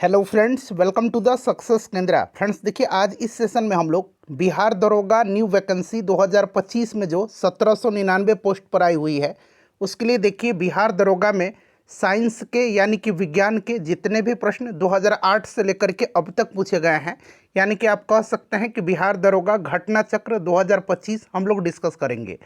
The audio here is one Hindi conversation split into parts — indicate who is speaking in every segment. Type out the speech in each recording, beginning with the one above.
Speaker 1: Hello friends, welcome to the success Kendra. Friends देखिए, आज इस सेशन में हम लोग बिहार दरोगा न्यू वैकेंसी 2025 में जो 1799 पोस्ट पर आई हुई है उसके लिए देखिए बिहार दरोगा में साइंस के यानी कि विज्ञान के जितने भी प्रश्न 2008 से लेकर के अब तक पूछे गए हैं, यानी कि आप कह सकते हैं कि बिहार दरोगा घटना चक्र 2025 हम लोग डिस्कस करेंगे।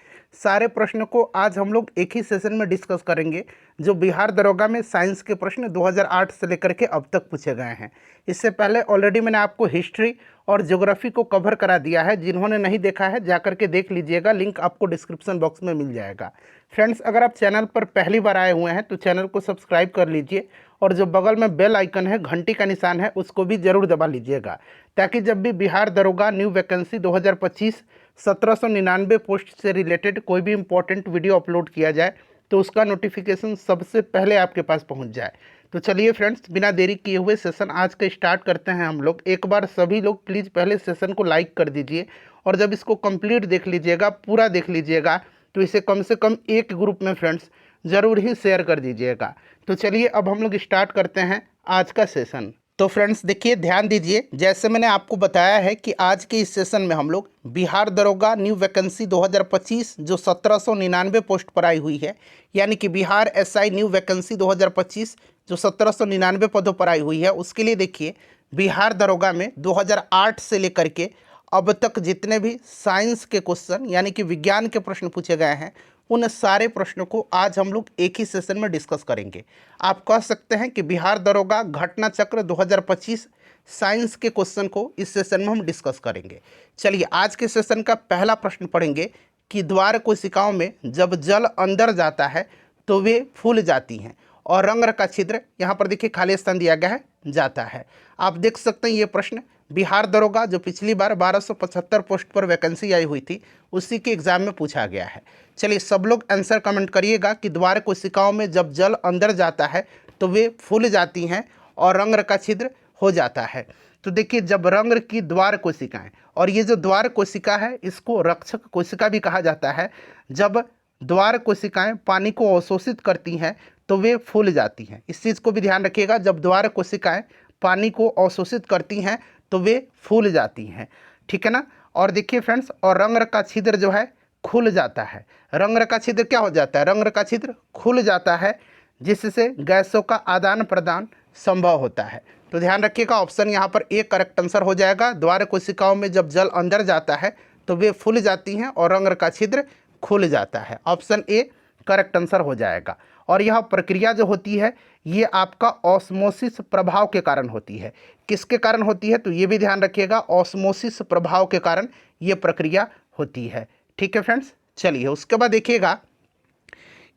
Speaker 1: सारे प्रश्नों को आज हम लोग एक ही सेशन में डिस्कस करेंगे जो बिहार दरोगा में साइंस के प्रश्न 2008 से लेकर के अब तक पूछे गए हैं। इससे पहले ऑलरेडी मैंने आपको हिस्ट्री और ज्योग्राफी को कवर करा दिया है। जिन्होंने नहीं देखा है जा करके देख लीजिएगा, लिंक आपको डिस्क्रिप्शन बॉक्स में मिल जाएगा। फ्रेंड्स, अगर आप चैनल पर पहली बार आए हुए हैं तो चैनल को सब्सक्राइब कर लीजिए और जो बगल में बेल आइकन है, घंटी का निशान है, उसको भी ज़रूर दबा लीजिएगा ताकि जब भी बिहार दरोगा न्यू वैकेंसी 2025 1799 पोस्ट से रिलेटेड कोई भी इंपॉर्टेंट वीडियो अपलोड किया जाए तो उसका नोटिफिकेशन सबसे पहले आपके पास पहुंच जाए। तो चलिए फ्रेंड्स, बिना देरी किए हुए सेशन आज का स्टार्ट करते हैं हम लोग। एक बार सभी लोग प्लीज़ पहले सेशन को लाइक कर दीजिए और जब इसको कंप्लीट देख लीजिएगा, पूरा देख लीजिएगा, तो इसे कम से कम एक ग्रुप में फ्रेंड्स ज़रूर ही शेयर कर दीजिएगा। तो चलिए अब हम लोग स्टार्ट करते हैं आज का सेशन। तो फ्रेंड्स देखिए, ध्यान दीजिए, जैसे मैंने आपको बताया है कि आज के इस सेशन में हम लोग बिहार दरोगा न्यू वैकेंसी 2025 जो 1799 पोस्ट पर आई हुई है, यानी कि बिहार एसआई न्यू वैकेंसी 2025 जो 1799 पदों पर आई हुई है, उसके लिए देखिए बिहार दरोगा में 2008 से लेकर के अब तक जितने भी साइंस के क्वेश्चन यानी कि विज्ञान के प्रश्न पूछे गए हैं उन सारे प्रश्नों को आज हम लोग एक ही सेशन में डिस्कस करेंगे। आप कह सकते हैं कि बिहार दरोगा घटना चक्र 2025 साइंस के क्वेश्चन को इस सेशन में हम डिस्कस करेंगे। चलिए आज के सेशन का पहला प्रश्न पढ़ेंगे कि द्वार कोशिकाओं में जब जल अंदर जाता है तो वे फूल जाती हैं और रंग का छिद्र, यहाँ पर देखिए खाली स्थान दिया गया है, जाता है। आप देख सकते हैं ये प्रश्न बिहार दरोगा जो पिछली बार 1275 पोस्ट पर वैकेंसी आई हुई थी उसी के एग्जाम में पूछा गया है। चलिए सब लोग आंसर कमेंट करिएगा कि द्वार कोशिकाओं में जब जल अंदर जाता है तो वे फूल जाती हैं और रंग का छिद्र हो जाता है। तो देखिए, जब रंग की द्वार कोशिकाएं, और ये जो द्वार कोशिका है इसको रक्षक कोशिका भी कहा जाता है, जब द्वार कोशिकाएं पानी को अवशोषित करती हैं तो वे फूल जाती हैं। इस चीज़ को भी ध्यान रखिएगा, जब द्वार कोशिकाएं पानी को अवशोषित करती हैं तो वे फूल जाती हैं, ठीक है ना। और देखिए फ्रेंड्स, और रंग का छिद्र जो है खुल जाता है। रंग का छिद्र क्या हो जाता है? रंग का छिद्र खुल जाता है जिससे गैसों का आदान प्रदान संभव होता है। तो ध्यान रखिएगा, ऑप्शन यहाँ पर ए करेक्ट आंसर हो जाएगा। द्वार कोशिकाओं में जब जल अंदर जाता है तो वे फूल जाती हैं और रंग का छिद्र खुल जाता है। ऑप्शन ए करेक्ट आंसर हो जाएगा। और यह प्रक्रिया जो होती है ये आपका ऑस्मोसिस प्रभाव के कारण होती है। किसके कारण होती है? तो ये भी ध्यान रखिएगा, ऑस्मोसिस प्रभाव के कारण ये प्रक्रिया होती है, ठीक है फ्रेंड्स। चलिए उसके बाद देखिएगा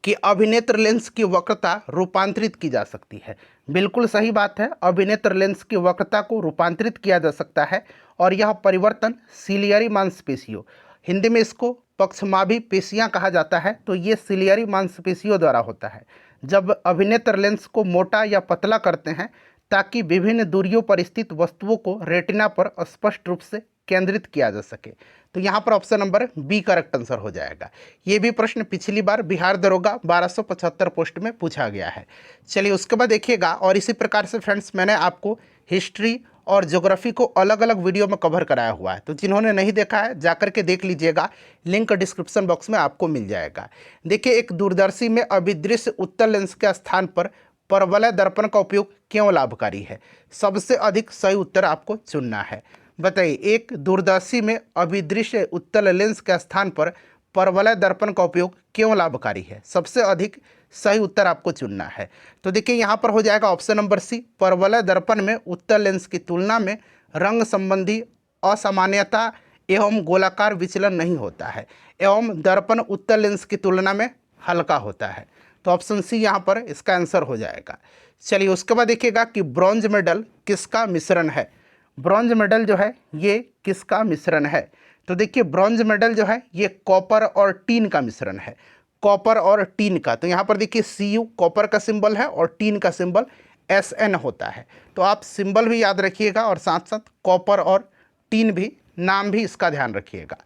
Speaker 1: कि अभिनेत्र लेंस की वक्रता रूपांतरित की जा सकती है। बिल्कुल सही बात है, अभिनेत्र लेंस की वक्रता को रूपांतरित किया जा सकता है और यह परिवर्तन सिलियरी मांसपेशियों, हिंदी में इसको पक्षमाभी पेशियां कहा जाता है, तो ये सिलियरी मांसपेशियों द्वारा होता है। जब अभिनेत्र लेंस को मोटा या पतला करते हैं ताकि विभिन्न दूरियों पर स्थित वस्तुओं को रेटिना पर स्पष्ट रूप से केंद्रित किया जा सके। तो यहाँ पर option number B correct answer हो जाएगा। ये भी प्रश्न पिछली बार बिहार दरोगा 1275 पोस्ट में पूछा गया है। चलिए उसके बाद देखिएगा, और इसी प्रकार से फ्रेंड्स मैंने आपको हिस्ट्री और ज्योग्राफी को अलग अलग वीडियो में कवर कराया हुआ है, तो जिन्होंने नहीं देखा है जाकर के देख लीजिएगा, लिंक डिस्क्रिप्शन बॉक्स में आपको मिल जाएगा। देखिए, एक दूरदर्शी में अभिदृश्य उत्तल लेंस के स्थान पर परवलय दर्पण का उपयोग क्यों लाभकारी है? सबसे अधिक सही उत्तर आपको चुनना है। बताइए, एक दूरदर्शी में अभिदृश्य उत्तल लेंस के स्थान पर परवलय दर्पण का उपयोग क्यों लाभकारी है? सबसे अधिक सही उत्तर आपको चुनना है। तो देखिए यहाँ पर हो जाएगा ऑप्शन नंबर सी, परवलय दर्पण में उत्तल लेंस की तुलना में रंग संबंधी असामान्यता एवं गोलाकार विचलन नहीं होता है, एवं दर्पण उत्तल लेंस की तुलना में हल्का होता है। तो ऑप्शन सी यहाँ पर इसका आंसर हो जाएगा। चलिए उसके बाद देखिएगा कि ब्रॉन्ज मेडल किसका मिश्रण है? ब्रॉन्ज मेडल जो है ये किसका मिश्रण है? तो देखिए, ब्रॉन्ज मेडल जो है ये कॉपर और टीन का मिश्रण है, कॉपर और टीन का। तो यहाँ पर देखिए Cu कॉपर का सिंबल है और टीन का सिंबल Sn होता है। तो आप सिंबल भी याद रखिएगा और साथ साथ कॉपर और टीन भी, नाम भी इसका ध्यान रखिएगा।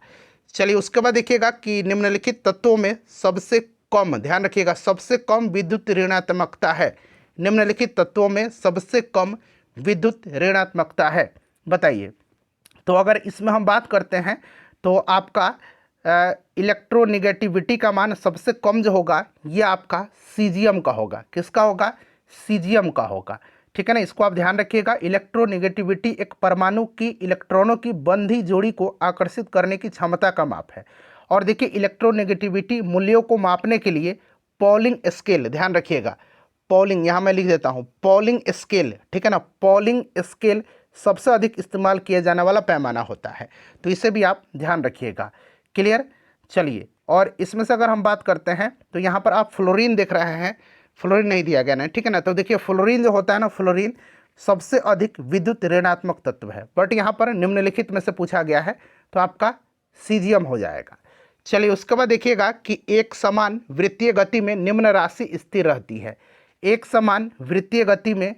Speaker 1: चलिए उसके बाद देखिएगा कि निम्नलिखित तत्वों में सबसे कम, ध्यान रखिएगा, सबसे कम विद्युत ऋणात्मकता है। निम्नलिखित तत्वों में सबसे कम विद्युत ऋणात्मकता है, बताइए। तो अगर इसमें हम बात करते हैं तो आपका इलेक्ट्रोनिगेटिविटी का मान सबसे कम जो होगा ये आपका सीजियम का होगा। किसका होगा? सीजियम का होगा, ठीक है ना। इसको आप ध्यान रखिएगा। इलेक्ट्रोनिगेटिविटी एक परमाणु की इलेक्ट्रॉनों की बंधी जोड़ी को आकर्षित करने की क्षमता का माप है। और देखिए इलेक्ट्रोनिगेटिविटी मूल्यों को मापने के लिए पॉलिंग स्केल, ध्यान रखिएगा, पॉलिंग यहाँ मैं लिख देता हूँ, पॉलिंग स्केल, ठीक है ना। पॉलिंग स्केल सबसे अधिक इस्तेमाल किया जाने वाला पैमाना होता है, तो इसे भी आप ध्यान रखिएगा। क्लियर? चलिए, और इसमें से अगर हम बात करते हैं तो यहाँ पर आप फ्लोरीन देख रहे हैं, फ्लोरीन नहीं दिया गया ना, ठीक है ना। तो देखिए फ्लोरीन जो होता है ना, फ्लोरीन सबसे अधिक विद्युत ऋणात्मक तत्व है, बट यहाँ पर निम्नलिखित में से पूछा गया है तो आपका सीजियम हो जाएगा। चलिए, उसके बाद देखिएगा कि एक समान वृत्तीय गति में निम्न राशि स्थिर रहती है। एक समान वृत्तीय गति में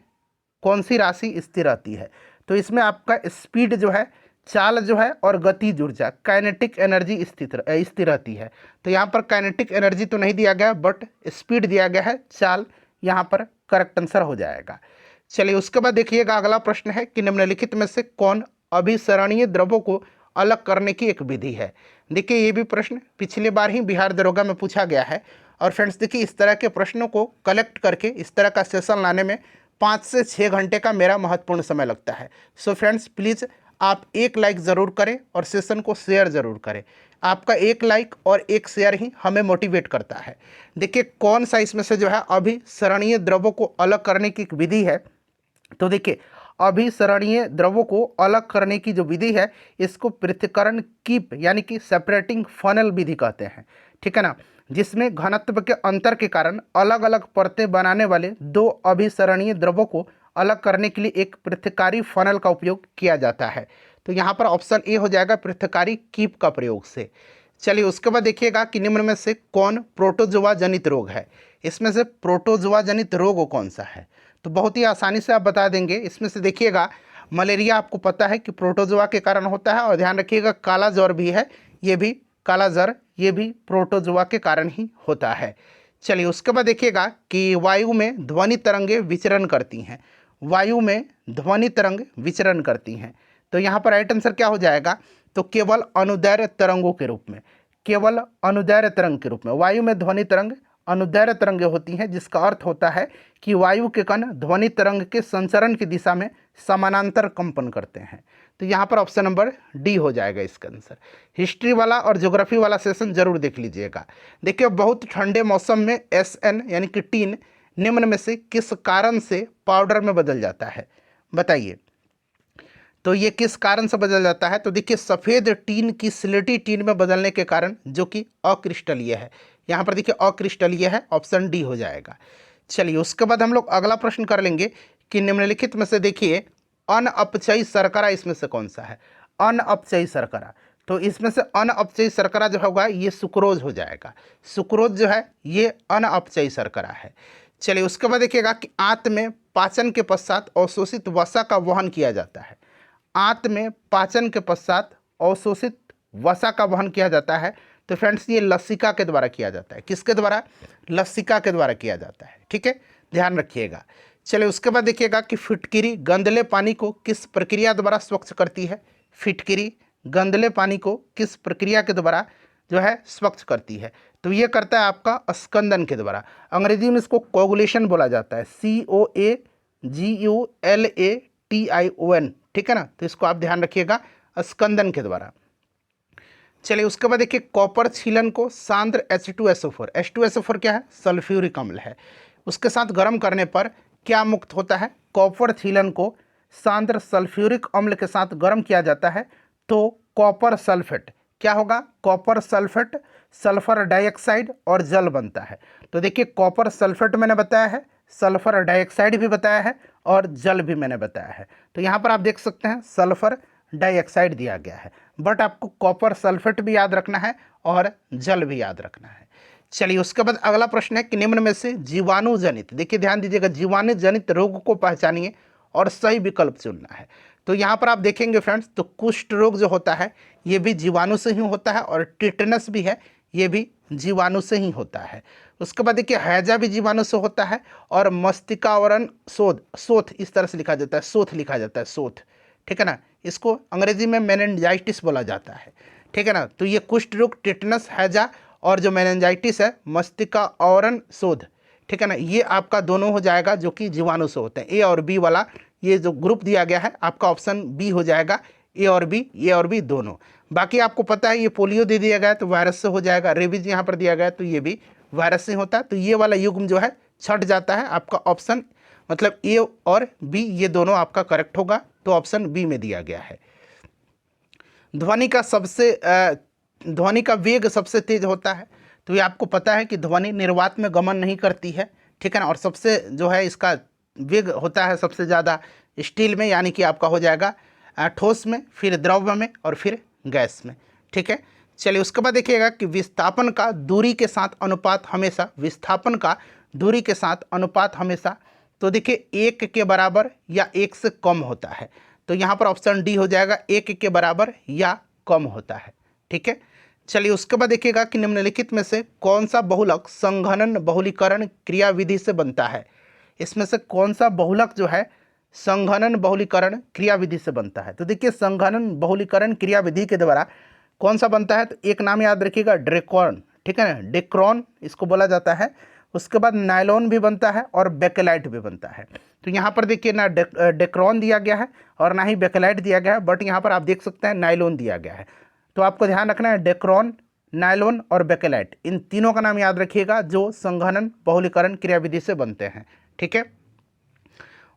Speaker 1: कौन सी राशि स्थिर रहती है? तो इसमें आपका स्पीड जो है, चाल जो है, और गतिज ऊर्जा, काइनेटिक एनर्जी स्थिर रहती है। तो यहाँ पर काइनेटिक एनर्जी तो नहीं दिया गया, बट स्पीड दिया गया है, चाल यहाँ पर करेक्ट आंसर हो जाएगा। चलिए, उसके बाद देखिएगा अगला प्रश्न है कि निम्नलिखित में से कौन अभिसरणीय द्रव्यों को अलग करने की एक विधि है? देखिए ये भी प्रश्न पिछली बार ही बिहार दरोगा में पूछा गया है। और फ्रेंड्स देखिए, इस तरह के प्रश्नों को कलेक्ट करके इस तरह का सेशन लाने में 5 से 6 घंटे का मेरा महत्वपूर्ण समय लगता है। सो फ्रेंड्स प्लीज़ आप एक लाइक ज़रूर करें और सेशन को शेयर ज़रूर करें। आपका एक लाइक और एक शेयर ही हमें मोटिवेट करता है। देखिए कौन सा इसमें से जो है अभिसरणीय द्रव्यों को अलग करने की एक विधि है। तो देखिए अभिसरणीय द्रव्यों को अलग करने की जो विधि है इसको पृथक्करण कीप यानी कि सेपरेटिंग फनल विधि कहते हैं, ठीक है ना। जिसमें घनत्व के अंतर के कारण अलग अलग परतें बनाने वाले दो अभिसरणीय द्रव्यों को अलग करने के लिए एक पृथक्कारी फनल का उपयोग किया जाता है। तो यहाँ पर ऑप्शन ए हो जाएगा, पृथक्कारी कीप का प्रयोग से। चलिए, उसके बाद देखिएगा कि निम्न में से कौन प्रोटोजोआ जनित रोग है? इसमें से प्रोटोजोआ जनित रोग कौन सा है? तो बहुत ही आसानी से आप बता देंगे। इसमें से देखिएगा मलेरिया आपको पता है कि प्रोटोजोआ के कारण होता है, और ध्यान रखिएगा काला ज्वर भी है, ये भी काला ज्वर, ये भी प्रोटोजोआ के कारण ही होता है। चलिए, उसके बाद देखिएगा कि वायु में ध्वनि तरंगें विचरण करती हैं। वायु में ध्वनि तरंग विचरण करती हैं, तो यहाँ पर राइट आंसर क्या हो जाएगा? तो केवल अनुदैर्घ्य तरंगों के रूप में, केवल अनुदैर्घ्य तरंग के रूप में वायु में ध्वनि तरंग अनुदैर्घ्य तरंगें होती हैं, जिसका अर्थ होता है कि वायु के कण ध्वनि तरंग के संचरण की दिशा में समानांतर कंपन करते हैं। तो यहाँ पर ऑप्शन नंबर डी हो जाएगा इसका आंसर। हिस्ट्री वाला और ज्योग्राफी वाला सेशन जरूर देख लीजिएगा। देखिए बहुत ठंडे मौसम में SN यानी कि टीन निम्न में से किस कारण से पाउडर में बदल जाता है? बताइए। तो ये किस कारण से बदल जाता है? तो देखिए सफ़ेद टीन की स्लेटी टीन में बदलने के कारण, जो कि अक्रिस्टलीय है। यहाँ पर देखिए अक्रिस्टलीय है, ऑप्शन डी हो जाएगा। चलिए, उसके बाद हम लोग अगला प्रश्न कर लेंगे कि निम्नलिखित में से देखिए अनअपचयी शर्करा इसमें से कौन सा है? अनअपचयी शर्करा, तो इसमें से अनअपचयी शर्करा जो होगा ये सुक्रोज हो जाएगा। सुक्रोज जो है ये अनअपचयी शर्करा है। चलिए, उसके बाद देखिएगा कि आंत में पाचन के पश्चात अवशोषित वसा का वहन किया जाता है। आंत में पाचन के पश्चात अवशोषित वसा का वहन किया जाता है। तो फ्रेंड्स ये लसिका के द्वारा किया जाता है। किसके द्वारा? लसिका के द्वारा किया जाता है, ठीक है, ध्यान रखिएगा। चलिए, उसके बाद देखिएगा कि फिटकिरी गंदले पानी को किस प्रक्रिया द्वारा स्वच्छ करती है? फिटकिरी गंदले पानी को किस प्रक्रिया के द्वारा जो है स्वच्छ करती है? तो ये करता है आपका स्कंदन के द्वारा। अंग्रेजी में इसको कोगुलेशन बोला जाता है, COAGULATION, ठीक है ना। तो इसको आप ध्यान रखिएगा, स्कंदन के द्वारा। चलिए, उसके बाद देखिए कॉपर छीलन को सांद्र H2SO4, H2SO4 क्या है? सल्फ्यूरिक अम्ल है। उसके साथ गर्म करने पर क्या मुक्त होता है? कॉपर छीलन को सांद्र सल्फ्यूरिक अम्ल के साथ गर्म किया जाता है तो कॉपर सल्फेट क्या होगा? कॉपर सल्फेट, सल्फर डाइऑक्साइड और जल बनता है। तो देखिए कॉपर सल्फेट मैंने बताया है, सल्फर डाइऑक्साइड भी बताया है और जल भी मैंने बताया है। तो यहाँ पर आप देख सकते हैं सल्फर डाइऑक्साइड दिया गया है, बट आपको कॉपर सल्फेट भी याद रखना है और जल भी याद रखना है। चलिए, उसके बाद अगला प्रश्न है कि निम्न में से जीवाणु जनित, देखिए ध्यान दीजिएगा, जीवाणु जनित रोग को पहचानिए और सही विकल्प चुनना है। तो यहाँ पर आप देखेंगे फ्रेंड्स, तो कुष्ठ रोग जो होता है ये भी जीवाणु से ही होता है, और टिटनस भी है ये भी जीवाणु से ही होता है। उसके बाद देखिए हैजा भी जीवाणु से होता है, और मस्तिकावरण शोथ, सोथ इस तरह से लिखा जाता है, सोथ लिखा जाता है, सोथ, ठीक है ना। इसको अंग्रेजी में मेनिनजाइटिस बोला जाता है, ठीक है ना। तो ये कुष्ठ रोग, टिटनस, हैजा और जो मेनिनजाइटिस है मस्तिका आवरण शोथ, ठीक है ना, ये आपका दोनों हो जाएगा जो कि जीवाणु से होते हैं। ए और बी वाला ये जो ग्रुप दिया गया है आपका ऑप्शन बी हो जाएगा, ए और बी दोनों। बाकी आपको पता है ये पोलियो दे दिया गया तो वायरस से हो जाएगा, रेबीज यहाँ पर दिया गया तो ये भी वायरस से होता है। तो ये वाला युग्म जो है छट जाता है, आपका ऑप्शन मतलब ए और बी ये दोनों आपका करेक्ट होगा, तो ऑप्शन बी में दिया गया है। ध्वनि का वेग सबसे तेज होता है, तो ये आपको पता है कि ध्वनि निर्वात में गमन नहीं करती है, ठीक है ना। और सबसे जो है इसका वेग होता है सबसे ज़्यादा स्टील में, यानी कि आपका हो जाएगा ठोस में, फिर द्रव में और फिर गैस में, ठीक है। चलिए उसके बाद देखिएगा कि विस्थापन का दूरी के साथ अनुपात हमेशा, विस्थापन का दूरी के साथ अनुपात हमेशा, तो देखिए 1 के बराबर या 1 से कम होता है। तो यहाँ पर ऑप्शन डी हो जाएगा, 1 के बराबर या कम होता है, ठीक है। चलिए उसके बाद देखिएगा कि निम्नलिखित में से कौन सा बहुलक संघनन बहुलीकरण क्रियाविधि से बनता है। इसमें से कौन सा बहुलक जो है संघनन बहुलीकरण क्रियाविधि से बनता है। तो देखिए संघनन बहुलीकरण क्रियाविधि के द्वारा कौन सा बनता है, तो एक नाम याद रखिएगा ड्रेकॉन, ठीक है ना, डेक्रॉन इसको बोला जाता है। उसके बाद नायलॉन भी बनता है और बेकेलाइट भी बनता है। तो यहाँ पर देखिए ना डेक्रॉन दिया गया है और ना ही बेकेलाइट दिया गया है, बट यहाँ पर आप देख सकते हैं नायलॉन दिया गया है। तो आपको ध्यान रखना है डेक्रॉन, नायलॉन और बेकेलाइट, इन तीनों का नाम याद रखिएगा जो संघनन बहुलीकरण क्रियाविधि से बनते हैं, ठीक है।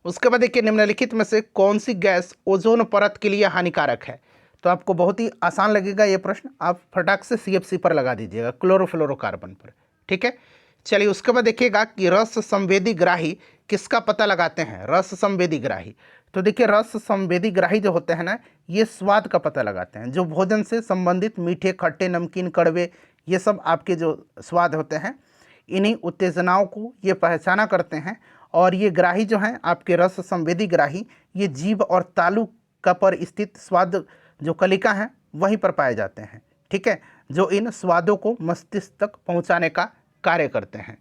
Speaker 1: उसके बाद देखिए निम्नलिखित में से कौन सी गैस ओजोन परत के लिए हानिकारक है। तो आपको बहुत ही आसान लगेगा ये प्रश्न, आप फटाक से CFC पर लगा दीजिएगा, क्लोरोफ्लोरोकार्बन पर, ठीक है। चलिए उसके बाद देखिएगा कि रस संवेदी ग्राही किसका पता लगाते हैं, रस संवेदी ग्राही। तो देखिए रस संवेदी ग्राही जो होते हैं ना, ये स्वाद का पता लगाते हैं, जो भोजन से संबंधित मीठे, खट्टे, नमकीन, कड़वे, ये सब आपके जो स्वाद होते हैं, इन्हीं उत्तेजनाओं को ये पहचाना करते हैं। और ये ग्राही जो हैं आपके रस संवेदी ग्राही, ये जीभ और तालु का पर स्थित स्वाद जो कलिका हैं वहीं पर पाए जाते हैं, ठीक है, जो इन स्वादों को मस्तिष्क तक पहुंचाने का कार्य करते हैं।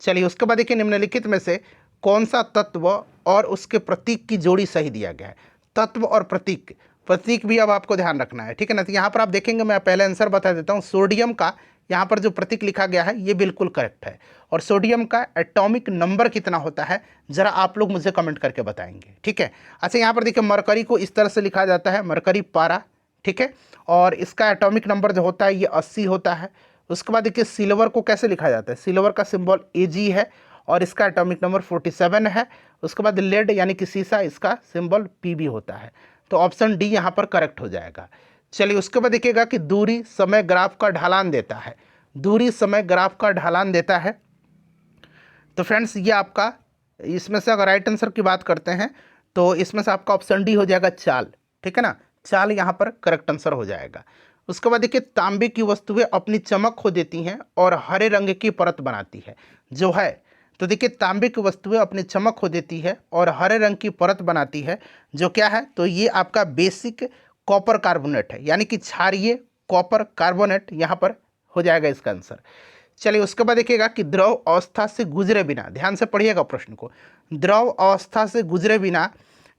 Speaker 1: चलिए उसके बाद देखिए निम्नलिखित में से कौन सा तत्व और उसके प्रतीक की जोड़ी सही दिया गया है। तत्व और प्रतीक, प्रतीक भी अब आपको ध्यान रखना है, ठीक है ना। तो यहाँ पर आप देखेंगे, मैं पहले आंसर बता देता हूँ, सोडियम का यहाँ पर जो प्रतीक लिखा गया है ये बिल्कुल करेक्ट है। और सोडियम का एटॉमिक नंबर कितना होता है ज़रा आप लोग मुझे कमेंट करके बताएंगे, ठीक है। अच्छा यहाँ पर देखिए मरकरी को इस तरह से लिखा जाता है, मरकरी पारा, ठीक है, और इसका एटॉमिक नंबर जो होता है ये 80 होता है। उसके बाद देखिए सिल्वर को कैसे लिखा जाता है, सिल्वर का सिंबल Ag है और इसका एटॉमिक नंबर 47 है। उसके बाद लेड यानी कि सीसा, इसका सिंबल Pb होता है। तो ऑप्शन डी यहाँ पर करेक्ट हो जाएगा। चलिए उसके बाद देखिएगा कि दूरी समय ग्राफ का ढलान देता है, दूरी समय ग्राफ का ढलान देता है। तो फ्रेंड्स ये आपका, इसमें से अगर राइट आंसर की बात करते हैं तो इसमें से आपका ऑप्शन डी हो जाएगा चाल, ठीक है ना, चाल यहाँ पर करेक्ट आंसर हो जाएगा। उसके बाद देखिए तांबे की वस्तुएं अपनी चमक खो देती हैं और हरे रंग की परत बनाती है, जो है। तो देखिए तांबे की वस्तुएं अपनी चमक खो देती है और हरे रंग की परत बनाती है, जो क्या है, तो ये आपका बेसिक कॉपर कार्बोनेट है, यानी कि क्षारीय कॉपर कार्बोनेट यहाँ पर हो जाएगा इसका आंसर। चलिए उसके बाद देखिएगा कि द्रव अवस्था से गुजरे बिना, ध्यान से पढ़िएगा प्रश्न को, द्रव अवस्था से गुजरे बिना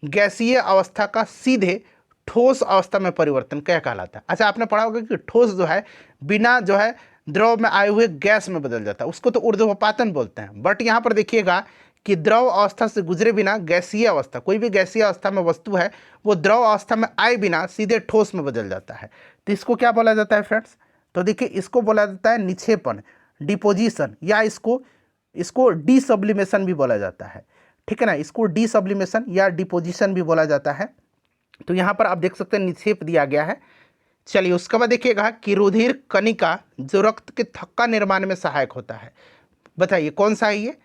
Speaker 1: गैसीय अवस्था का सीधे ठोस अवस्था में परिवर्तन क्या कहलाता है। अच्छा आपने पढ़ा होगा कि ठोस जो है बिना जो है द्रव में आए हुए गैस में बदल जाता है, उसको तो ऊर्ध्वपातन बोलते हैं। बट यहाँ पर देखिएगा कि द्रव अवस्था से गुजरे बिना गैसीय अवस्था, कोई भी गैसीय अवस्था में वस्तु है वो द्रव अवस्था में आए बिना सीधे ठोस में बदल जाता है। तो इसको क्या बोला जाता है फ्रेंड्स, तो देखिए इसको बोला जाता है निक्षेपण, डिपोजिशन, या इसको डीसब्लिमेशन भी बोला जाता है, ठीक है ना, इसको डीसब्लिमेशन या डिपोजिशन भी बोला जाता है। तो यहाँ पर आप देख सकते हैं निक्षेप दिया गया है। चलिए उसके बाद देखिएगा कि रुधिर कणिका जो रक्त के थक्का निर्माण में सहायक होता है, बताइए कौन सा है ये,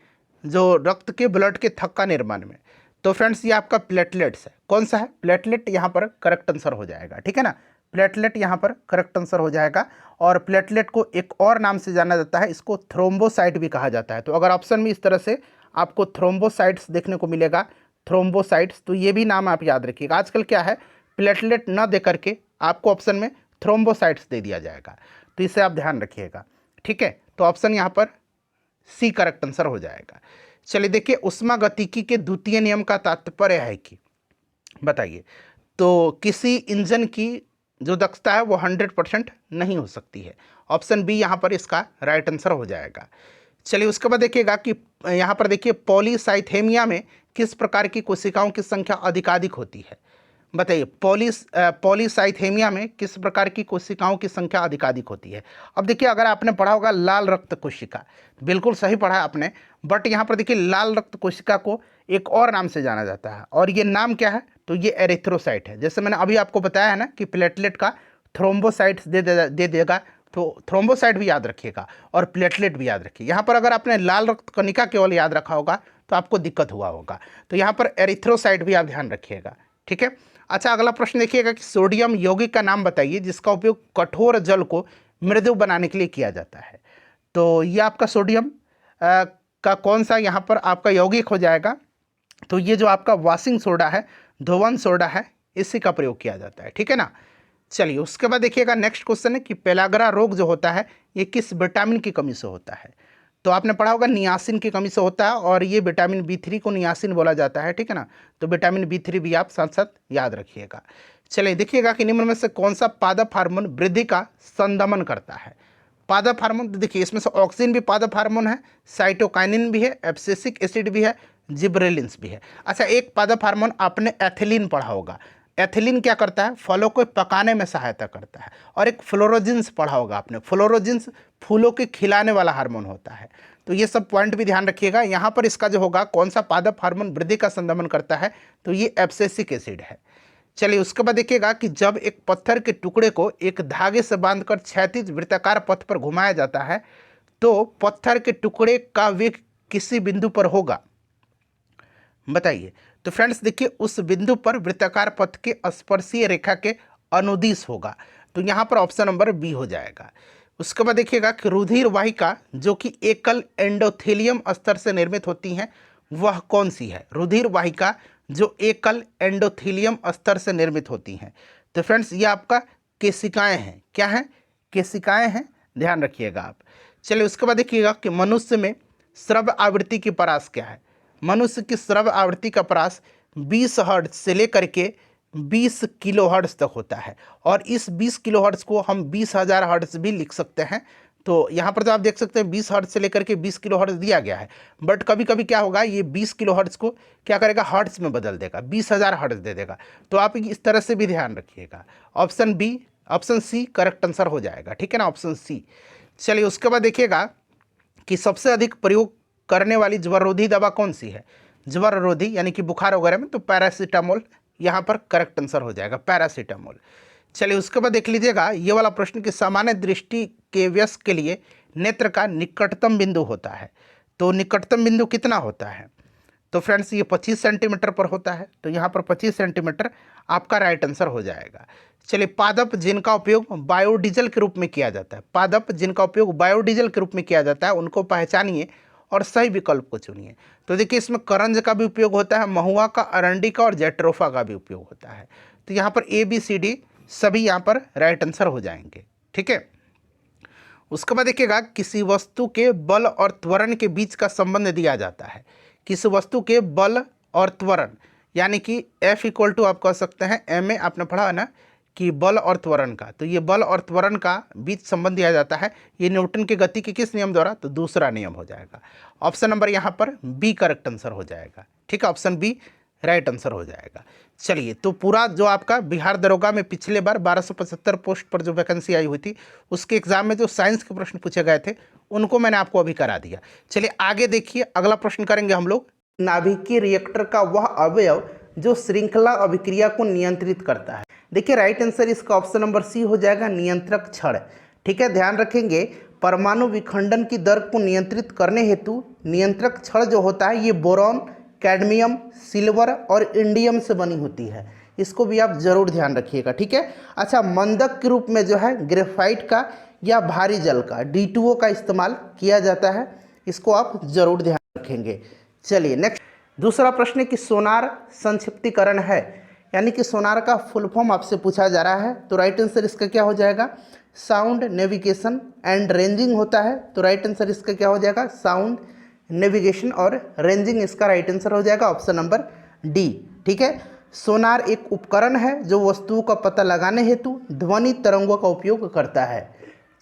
Speaker 1: जो रक्त के ब्लड के थक्का निर्माण में। तो फ्रेंड्स ये आपका प्लेटलेट्स है, कौन सा है, प्लेटलेट यहाँ पर करेक्ट आंसर हो जाएगा, ठीक है ना, प्लेटलेट यहाँ पर करेक्ट आंसर हो जाएगा। और प्लेटलेट को एक और नाम से जाना जाता है, इसको थ्रोम्बोसाइट भी कहा जाता है। तो अगर ऑप्शन में इस तरह से आपको थ्रोम्बोसाइट्स देखने को मिलेगा, थ्रोम्बोसाइट्स, तो ये भी नाम आप याद रखिएगा। आजकल क्या है, प्लेटलेट न दे करके आपको ऑप्शन में थ्रोम्बोसाइट्स दे दिया जाएगा, तो इसे आप ध्यान रखिएगा, ठीक है। तो ऑप्शन यहाँ पर सी करेक्ट आंसर हो जाएगा। चलिए देखिए, ऊष्मागतिकी के द्वितीय नियम का तात्पर्य है कि, बताइए, तो किसी इंजन की जो दक्षता है वो 100% नहीं हो सकती है। ऑप्शन बी यहाँ पर इसका राइट आंसर हो जाएगा। चलिए उसके बाद देखिएगा कि यहाँ पर देखिए पॉलीसाइथेमिया में किस प्रकार की कोशिकाओं की संख्या अधिकाधिक होती है। बताइए, पॉलीसाइथेमिया में किस प्रकार की कोशिकाओं की संख्या अधिकाधिक होती है। अब देखिए, अगर आपने पढ़ा होगा लाल रक्त कोशिका, बिल्कुल सही पढ़ा आपने, बट यहाँ पर देखिए लाल रक्त कोशिका को एक और नाम से जाना जाता है, और ये नाम क्या है, तो ये एरिथ्रोसाइट है। जैसे मैंने अभी आपको बताया है ना कि प्लेटलेट का थ्रोम्बोसाइट्स दे देगा, तो थ्रोम्बोसाइट भी याद रखिएगा और प्लेटलेट भी याद रखिए। यहाँ पर अगर आपने लाल रक्त कणिका केवल याद रखा होगा तो आपको दिक्कत हुआ होगा, तो यहाँ पर एरिथ्रोसाइट भी आप ध्यान रखिएगा, ठीक है। अच्छा, अगला प्रश्न देखिएगा कि सोडियम यौगिक का नाम बताइए जिसका उपयोग कठोर जल को मृदु बनाने के लिए किया जाता है। तो ये आपका सोडियम का कौन सा यहाँ पर आपका यौगिक हो जाएगा, तो ये जो आपका वॉशिंग सोडा है, धोवन सोडा है, इसी का प्रयोग किया जाता है, ठीक है ना। चलिए उसके बाद देखिएगा नेक्स्ट क्वेश्चन है कि पेलाग्रा रोग जो होता है ये किस विटामिन की कमी से होता है। तो आपने पढ़ा होगा नियासिन की कमी से होता है, और ये विटामिन B3 को नियासिन बोला जाता है, ठीक है ना। तो विटामिन B3 भी आप साथ साथ याद रखिएगा। चलिए देखिएगा कि निम्न में से कौन सा पादप हार्मोन वृद्धि का संदमन करता है। पादप हार्मोन, देखिए इसमें से ऑक्सिन भी पादप हार्मोन है, साइटोकाइनिन भी है, एब्सिसिक एसिड भी है, जिब्रेलिन्स भी है। अच्छा, एक पादप हार्मोन आपने एथिलीन पढ़ा होगा। एथिलीन क्या करता है, फलों को पकाने में सहायता करता है। और एक फ्लोरोजिन्स पढ़ा होगा आपने, फ्लोरोजिन्स फूलों के खिलाने वाला हार्मोन होता है। तो ये सब पॉइंट भी ध्यान रखिएगा। यहाँ पर इसका जो होगा कौन सा पादप हार्मोन वृद्धि का संदमन करता है, तो ये एब्सिसिक एसिड है। चलिए उसके बाद देखिएगा कि जब एक पत्थर के टुकड़े को एक धागे से बांधकर क्षैतिज वृत्ताकार पथ पर घुमाया जाता है तो पत्थर के टुकड़े का वेग किसी बिंदु पर होगा, बताइए। तो फ्रेंड्स देखिए, उस बिंदु पर वृत्ताकार पथ के स्पर्शीय रेखा के अनुदिश होगा, तो यहाँ पर ऑप्शन नंबर बी हो जाएगा। उसके बाद देखिएगा कि रुधिर वाहिका जो कि एकल एंडोथेलियम स्तर से निर्मित होती हैं वह कौन सी है। रुधिर वाहिका जो एकल एंडोथेलियम स्तर से निर्मित होती हैं, तो फ्रेंड्स ये आपका केशिकाएं हैं। क्या है, केशिकाएं हैं, ध्यान रखिएगा आप। चलिए उसके बाद देखिएगा कि मनुष्य में श्रव्य आवृत्ति की परास क्या है। मनुष्य की श्रव्य आवृत्ति का परास 20 हर्ट्ज से लेकर के 20 किलो हर्ट्ज तक होता है, और इस 20 किलो हर्ट्ज को हम 20,000 हर्ट्ज भी लिख सकते हैं। तो यहाँ पर तो आप देख सकते हैं 20 हर्ट्ज से लेकर के 20 किलो हर्ट्ज दिया गया है, बट कभी कभी क्या होगा, ये 20 किलो हर्ट्ज को क्या करेगा, हर्ट्ज में बदल देगा, 20,000 हर्ट्ज दे देगा। तो आप इस तरह से भी ध्यान रखिएगा। Option B, option C correct answer हो जाएगा, ठीक है ना, ऑप्शन सी। चलिए उसके बाद देखिएगा कि सबसे अधिक प्रयोग करने वाली ज्वररोधी दवा कौन सी है। ज्वररोधी यानी कि बुखार वगैरह में, तो पैरासीटामोल यहाँ पर करेक्ट आंसर हो जाएगा, पैरासीटामोल। चलिए उसके बाद देख लीजिएगा ये वाला प्रश्न कि सामान्य दृष्टि के वयस्क के लिए नेत्र का निकटतम बिंदु होता है, तो निकटतम बिंदु कितना होता है। तो फ्रेंड्स ये 25 सेंटीमीटर पर होता है, तो यहाँ पर 25 सेंटीमीटर आपका राइट आंसर हो जाएगा। चलिए, पादप जिनका उपयोग बायोडीजल के रूप में किया जाता है, पादप जिनका उपयोग बायोडीजल के रूप में किया जाता है उनको पहचानिए और सही विकल्प को चुनिए। तो देखिए इसमें करंज का भी उपयोग होता है, महुआ का, अरंडी का और जेट्रोफा का भी उपयोग होता है। तो यहाँ पर ABCD सभी यहाँ पर राइट आंसर हो जाएंगे, ठीक है। उसके बाद देखिएगा किसी वस्तु के बल और त्वरण के बीच का संबंध दिया जाता है। किसी वस्तु के बल और त्वरण यानी कि F = आप कह सकते हैं MA, आपने पढ़ा है ना कि बल और त्वरण का, तो ये बल और त्वरण का बीच संबंध दिया जाता है। ये न्यूटन की गति के किस नियम द्वारा, तो दूसरा नियम हो जाएगा। ऑप्शन नंबर यहाँ पर बी करेक्ट आंसर हो जाएगा, ठीक है, ऑप्शन बी राइट आंसर हो जाएगा। चलिए, तो पूरा जो आपका बिहार दरोगा में पिछले बार 1275 पोस्ट पर जो वैकेंसी आई हुई थी उसके एग्जाम में जो साइंस के प्रश्न पूछे गए थे उनको मैंने आपको अभी करा दिया। चलिए आगे देखिए, अगला प्रश्न करेंगे हम लोग, नाभिकीय रिएक्टर का वह अवयव जो श्रृंखला अभिक्रिया को नियंत्रित करता है। देखिए राइट आंसर इसका ऑप्शन नंबर सी हो जाएगा, नियंत्रक छड़, ठीक है। ध्यान रखेंगे, परमाणु विखंडन की दर को नियंत्रित करने हेतु नियंत्रक छड़ जो होता है ये बोरॉन, कैडमियम, सिल्वर और इंडियम से बनी होती है। इसको भी आप जरूर ध्यान रखिएगा, ठीक है। अच्छा, मंदक के रूप में जो है ग्रेफाइट का या भारी जल का D2O का इस्तेमाल किया जाता है, इसको आप जरूर ध्यान रखेंगे। चलिए नेक्स्ट, दूसरा प्रश्न है कि सोनार संक्षिप्तीकरण है, यानी कि सोनार का फुल फॉर्म आपसे पूछा जा रहा है। तो राइट आंसर इसका क्या हो जाएगा, साउंड नेविगेशन एंड रेंजिंग होता है। तो राइट आंसर इसका क्या हो जाएगा, साउंड नेविगेशन और रेंजिंग इसका राइट आंसर हो जाएगा ऑप्शन नंबर डी। ठीक है। सोनार एक उपकरण है जो वस्तुओं का पता लगाने हेतु ध्वनि तरंगों का उपयोग करता है।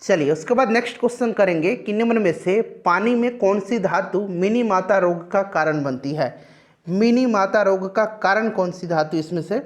Speaker 1: चलिए उसके बाद नेक्स्ट क्वेश्चन करेंगे कि निम्न में से पानी में कौन सी धातु मिनी माता रोग का कारण बनती है। मिनी माता रोग का कारण कौन सी धातु इसमें से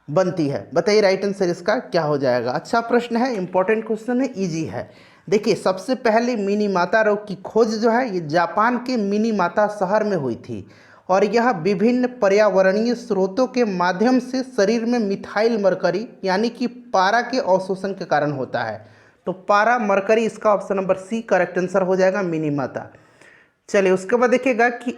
Speaker 1: बनती है, बताइए राइट आंसर इसका क्या हो जाएगा। अच्छा प्रश्न है, इंपॉर्टेंट क्वेश्चन है, इजी है। देखिए सबसे पहले मिनी माता रोग की खोज जो है ये जापान के मिनी माता शहर में हुई थी और यह विभिन्न पर्यावरणीय स्रोतों के माध्यम से शरीर में मिथाइल मरकरी यानी कि पारा के अवशोषण के कारण होता है। तो पारा मरकरी इसका option number C correct answer हो जाएगा, मिनी माता। चलिए उसके बाद देखिएगा कि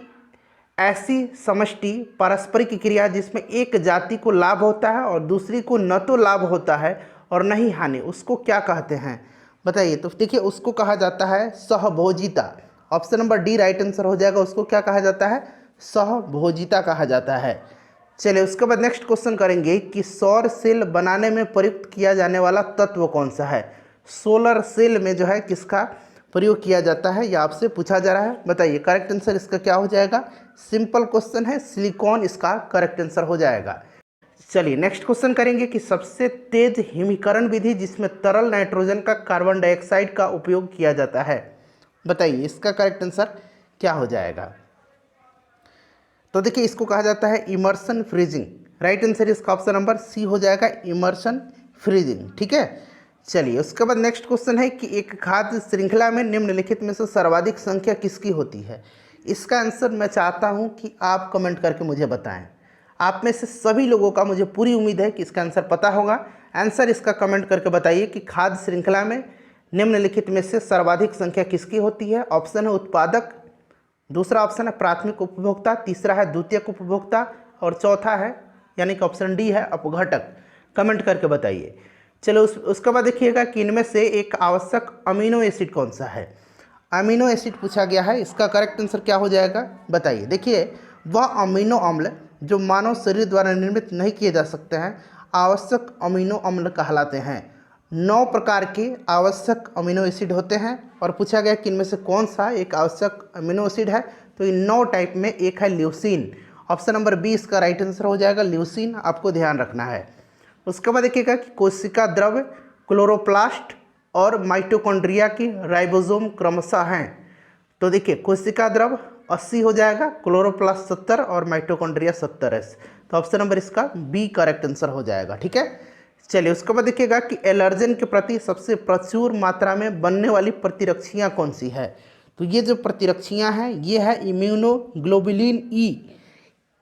Speaker 1: ऐसी समष्टि पारस्परिक क्रिया जिसमें एक जाति को लाभ होता है और दूसरी को न तो लाभ होता है और न ही हानि, उसको क्या कहते हैं बताइए। तो देखिए उसको कहा जाता है सहभोजिता। Option number D right answer हो जाएगा, उसको क्या कहा जाता है, सहभोजिता कहा जाता है। चलिए उसके बाद नेक्स्ट क्वेश्चन करेंगे कि सौर सेल बनाने में प्रयुक्त किया जाने वाला तत्व कौन सा है। सोलर सेल में जो है किसका प्रयोग किया जाता है, यह आपसे पूछा जा रहा है, बताइए करेक्ट आंसर इसका क्या हो जाएगा। सिंपल क्वेश्चन है, सिलिकॉन इसका करेक्ट आंसर हो जाएगा। चलिए नेक्स्ट क्वेश्चन करेंगे कि सबसे तेज हिमीकरण विधि जिसमें तरल नाइट्रोजन का कार्बन डाइऑक्साइड का उपयोग किया जाता है, बताइए इसका करेक्ट आंसर क्या हो जाएगा। तो देखिए इसको कहा जाता है इमर्शन फ्रीजिंग। राइट आंसर इसका ऑप्शन नंबर सी हो जाएगा, इमर्शन फ्रीजिंग। ठीक है। चलिए उसके बाद नेक्स्ट क्वेश्चन है कि एक खाद्य श्रृंखला में निम्नलिखित में से सर्वाधिक संख्या किसकी होती है। इसका आंसर मैं चाहता हूं कि आप कमेंट करके मुझे बताएं। आप में से सभी लोगों का मुझे पूरी उम्मीद है कि इसका आंसर पता होगा। आंसर इसका कमेंट करके बताइए कि खाद्य श्रृंखला में निम्नलिखित में से सर्वाधिक संख्या किसकी होती है। ऑप्शन है उत्पादक, दूसरा ऑप्शन है प्राथमिक उपभोक्ता, तीसरा है द्वितीयक उपभोक्ता और चौथा है यानी कि ऑप्शन डी है अपघटक। कमेंट करके बताइए। चलो उसके बाद देखिएगा कि इनमें से एक आवश्यक अमीनो एसिड कौन सा है। अमीनो एसिड पूछा गया है, इसका करेक्ट आंसर क्या हो जाएगा बताइए। देखिए वह अमीनो अम्ल जो मानव शरीर द्वारा निर्मित नहीं किए जा सकते हैं आवश्यक अमीनो अम्ल कहलाते हैं। 9 प्रकार के आवश्यक अमीनो एसिड होते हैं और पूछा गया कि इनमें से कौन सा एक आवश्यक अमीनो एसिड है। तो इन 9 टाइप में एक है ल्यूसीन। ऑप्शन नंबर बी इसका राइट आंसर हो जाएगा, ल्यूसीन आपको ध्यान रखना है। उसके बाद देखिएगा कि कोशिका द्रव, क्लोरोप्लास्ट और माइटोकॉन्ड्रिया की राइबोसोम क्रमशः हैं। तो देखिए कोशिका द्रव 80 हो जाएगा, क्लोरोप्लास्ट 70 और माइटोकॉन्ड्रिया 70 है। तो ऑप्शन नंबर इसका बी करेक्ट आंसर हो जाएगा। ठीक है। चलिए उसके बाद देखिएगा कि एलर्जन के प्रति सबसे प्रचुर मात्रा में बनने वाली प्रतिरक्षियाँ कौन सी है। तो ये जो प्रतिरक्षियाँ हैं ये है इम्यूनोग्लोबुलिन ई।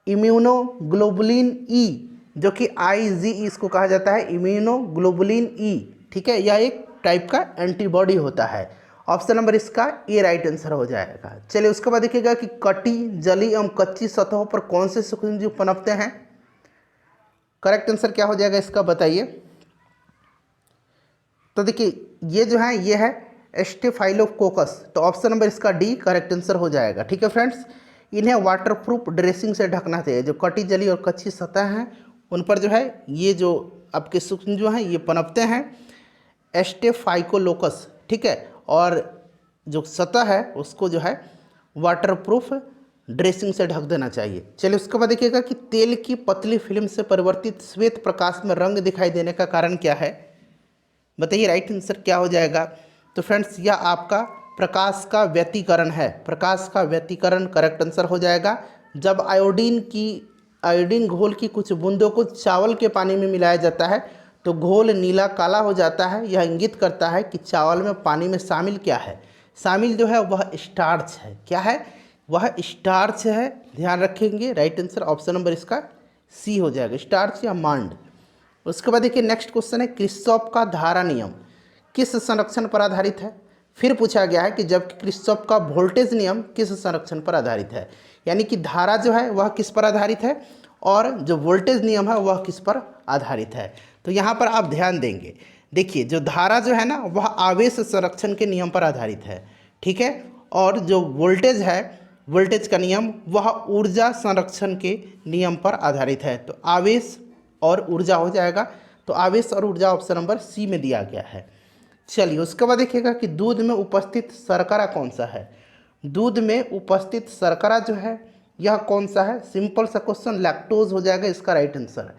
Speaker 1: इम्यूनोग्लोबुलिन ई जो कि IgE इसको कहा जाता है, इम्यूनोग्लोबुलिन ई। ठीक है, यह एक टाइप का एंटीबॉडी होता है। ऑप्शन नंबर इसका ए राइट आंसर हो जाएगा। चलिए उसके बाद देखिएगा कि कटी, जली एवं कच्ची सतहों पर कौन से सूक्ष्मजीव पनपते हैं। करेक्ट आंसर क्या हो जाएगा इसका बताइए। तो देखिए ये जो है ये है स्टेफाइलोकोकस। तो ऑप्शन नंबर इसका डी करेक्ट आंसर हो जाएगा। ठीक है फ्रेंड्स, इन्हें वाटरप्रूफ ड्रेसिंग से ढकना चाहिए। जो कटी, जली और कच्ची सतह हैं उन पर जो है ये जो आपके सूक्ष्म जो हैं ये पनपते हैं स्टेफाइलोकोकस। ठीक है, और जो सतह है उसको जो है वाटरप्रूफ ड्रेसिंग से ढक देना चाहिए। चलिए उसके बाद देखिएगा कि तेल की पतली फिल्म से परिवर्तित श्वेत प्रकाश में रंग दिखाई देने का कारण क्या है, बताइए राइट आंसर क्या हो जाएगा। तो फ्रेंड्स यह आपका प्रकाश का व्यतिकरण है। प्रकाश का व्यतिकरण करेक्ट आंसर हो जाएगा। जब आयोडीन घोल की कुछ बूंदों को चावल के पानी में मिलाया जाता है तो घोल नीला काला हो जाता है। यह इंगित करता है कि चावल में पानी में शामिल क्या है। शामिल जो है वह स्टार्च है। क्या है, वह स्टार्च है, ध्यान रखेंगे। राइट आंसर ऑप्शन नंबर इसका सी हो जाएगा, स्टार्च या मांड। उसके बाद देखिए नेक्स्ट क्वेश्चन है किर्चॉफ का धारा नियम किस संरक्षण पर आधारित है। फिर पूछा गया है कि जबकि किर्चॉफ का वोल्टेज नियम किस संरक्षण पर आधारित है, यानी कि धारा जो है वह किस पर आधारित है और जो वोल्टेज नियम है वह किस पर आधारित है। तो यहाँ पर आप ध्यान देंगे, देखिए जो धारा जो है ना वह आवेश संरक्षण के नियम पर आधारित है। ठीक है, और जो वोल्टेज है, वोल्टेज का नियम वह ऊर्जा संरक्षण के नियम पर आधारित है। तो आवेश और ऊर्जा हो जाएगा। तो आवेश और ऊर्जा ऑप्शन नंबर सी में दिया गया है। चलिए उसके बाद देखिएगा कि दूध में उपस्थित शर्करा कौन सा है। दूध में उपस्थित शर्करा जो है यह कौन सा है। सिंपल सा क्वेश्चन, लैक्टोज हो जाएगा इसका राइट आंसर।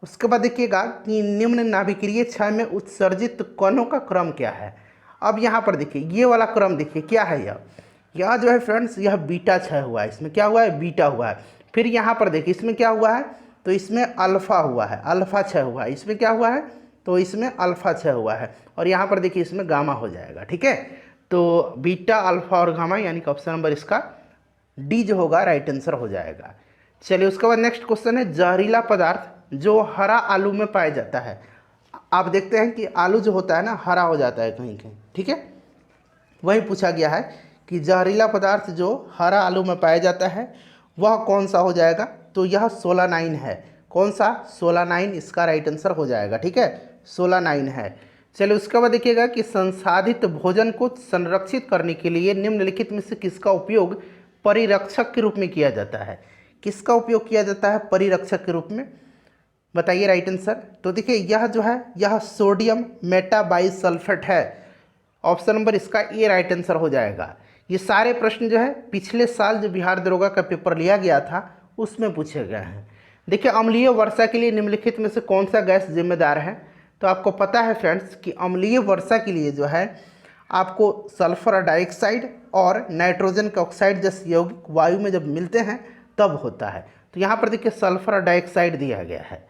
Speaker 1: उसके बाद देखिएगा कि निम्न नाभिकीय क्षय में उत्सर्जित कणों का क्रम क्या है। अब यहाँ पर देखिए ये वाला क्रम देखिए क्या है। यह जो है फ्रेंड्स यह बीटा क्षय हुआ है, इसमें क्या हुआ है, बीटा हुआ है। फिर यहाँ पर देखिए इसमें क्या हुआ है, तो इसमें अल्फा हुआ है, अल्फा क्षय हुआ है। इसमें क्या हुआ है, तो इसमें अल्फा क्षय हुआ है। और यहाँ पर देखिए इसमें गामा हो जाएगा। ठीक है, तो बीटा, अल्फा और गामा, यानी कि ऑप्शन नंबर इसका डी जो होगा राइट आंसर हो जाएगा। चलिए उसके बाद नेक्स्ट क्वेश्चन है, जहरीला पदार्थ जो हरा आलू में पाया जाता है। आप देखते हैं कि आलू जो होता है ना हरा हो जाता है कहीं कहीं। ठीक है, वही पूछा गया है कि जहरीला पदार्थ जो हरा आलू में पाया जाता है वह कौन सा हो जाएगा। तो यह सोलानाइन है। कौन सा, सोलानाइन इसका राइट आंसर हो जाएगा। ठीक है, सोलानाइन है। चलिए उसके बाद देखिएगा कि संसाधित भोजन को संरक्षित करने के लिए निम्नलिखित में से किसका उपयोग परिरक्षक के रूप में किया जाता है। किसका उपयोग किया जाता है परिरक्षक के रूप में, बताइए राइट आंसर। तो देखिए यह जो है यह सोडियम मेटाबाइसल्फेट है। ऑप्शन नंबर इसका ए राइट आंसर हो जाएगा। ये सारे प्रश्न जो है पिछले साल जो बिहार दरोगा का पेपर लिया गया था उसमें पूछे गए हैं। देखिए अम्लीय वर्षा के लिए निम्नलिखित में से कौन सा गैस जिम्मेदार है। तो आपको पता है फ्रेंड्स कि अम्लीय वर्षा के लिए जो है आपको सल्फर डाइऑक्साइड और नाइट्रोजन का ऑक्साइड जैसे यौगिक वायु में जब मिलते हैं तब होता है। तो यहाँ पर देखिए सल्फर डाइऑक्साइड दिया गया है।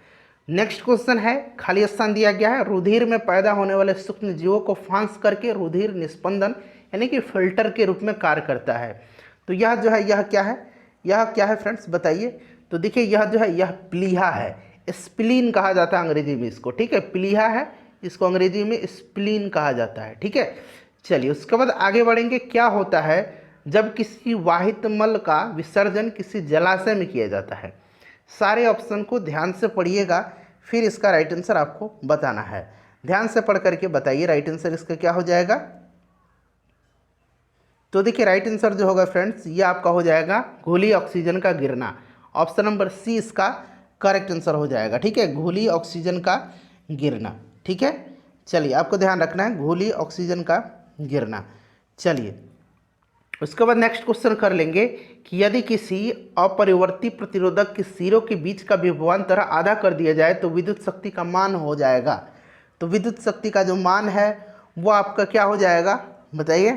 Speaker 1: नेक्स्ट क्वेश्चन है, खाली स्थान दिया गया है, रुधिर में पैदा होने वाले सूक्ष्म जीवों को फांस करके रुधिर निस्पंदन यानी कि फिल्टर के रूप में कार्य करता है। तो यह जो है यह क्या है, यह क्या है फ्रेंड्स बताइए। तो देखिए यह जो है यह प्लीहा है, स्प्लीन कहा जाता है अंग्रेजी में इसको। ठीक है, प्लीहा है, इसको अंग्रेजी में स्प्लीन कहा जाता है। ठीक है, चलिए उसके बाद आगे बढ़ेंगे। क्या होता है जब किसी वाहित मल का विसर्जन किसी जलाशय में किया जाता है। सारे ऑप्शन को ध्यान से पढ़िएगा, फिर इसका राइट आंसर आपको बताना है। ध्यान से पढ़ करके बताइए राइट आंसर इसका क्या हो जाएगा। तो देखिए राइट आंसर जो होगा फ्रेंड्स ये आपका हो जाएगा घुली ऑक्सीजन का गिरना। ऑप्शन नंबर सी इसका करेक्ट आंसर हो जाएगा। ठीक है, घुली ऑक्सीजन का गिरना। ठीक है, चलिए आपको ध्यान रखना है घुली ऑक्सीजन का गिरना। चलिए उसके बाद नेक्स्ट क्वेश्चन कर लेंगे कि यदि किसी अपरिवर्ती प्रतिरोधक के सिरों के बीच का विभवांतर आधा कर दिया जाए तो विद्युत शक्ति का मान हो जाएगा। तो विद्युत शक्ति का जो मान है वो आपका क्या हो जाएगा बताइए।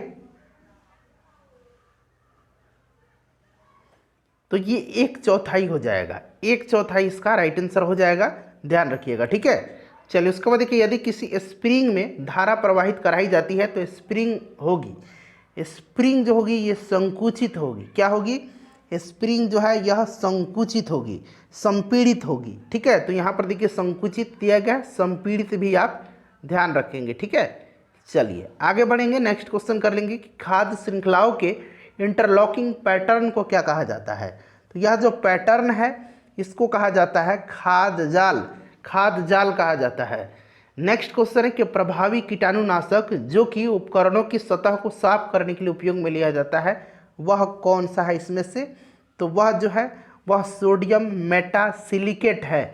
Speaker 1: तो ये 1/4 हो जाएगा, 1/4 इसका राइट आंसर हो जाएगा, ध्यान रखिएगा। ठीक है, चलिए उसके बाद देखिए यदि किसी स्प्रिंग में धारा प्रवाहित कराई जाती है तो स्प्रिंग होगी, स्प्रिंग जो होगी ये संकुचित होगी। क्या होगी, स्प्रिंग जो है यह संकुचित होगी, संपीड़ित होगी। ठीक है, तो यहाँ पर देखिए संकुचित दिया गया, संपीड़ित भी आप ध्यान रखेंगे। ठीक है, चलिए आगे बढ़ेंगे। नेक्स्ट क्वेश्चन कर लेंगे कि खाद्य श्रृंखलाओं के इंटरलॉकिंग पैटर्न को क्या कहा जाता है। तो यह जो पैटर्न है इसको कहा जाता है खाद्य जाल, खाद्य जाल कहा जाता है। नेक्स्ट क्वेश्चन है कि प्रभावी कीटाणुनाशक जो कि उपकरणों की सतह को साफ करने के लिए उपयोग में लिया जाता है वह कौन सा है इसमें से। तो वह जो है वह सोडियम मेटासिलिकेट है,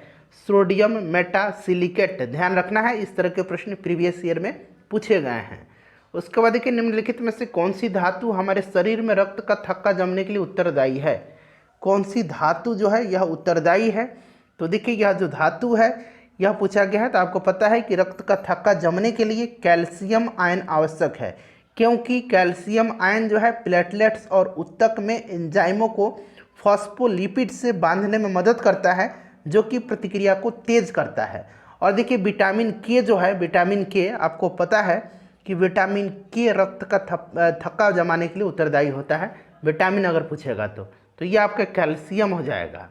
Speaker 1: सोडियम मेटासिलिकेट। ध्यान रखना है, इस तरह के प्रश्न प्रीवियस ईयर में पूछे गए हैं। उसके बाद देखिए निम्नलिखित में से कौन सी धातु हमारे शरीर में रक्त का थक्का जमने के लिए उत्तरदायी है। कौन सी धातु जो है यह उत्तरदायी है। तो देखिए यह जो धातु है यह पूछा गया है। तो आपको पता है कि रक्त का थक्का जमने के लिए कैल्शियम आयन आवश्यक है, क्योंकि कैल्शियम आयन जो है प्लेटलेट्स और उत्तक में एंजाइमों को फॉस्फोलिपिड से बांधने में मदद करता है जो कि प्रतिक्रिया को तेज करता है। और देखिए विटामिन के जो है, विटामिन के आपको पता है कि विटामिन के रक्त का थक्का जमाने के लिए उत्तरदायी होता है, विटामिन अगर पूछेगा तो ये आपका कैल्शियम हो जाएगा।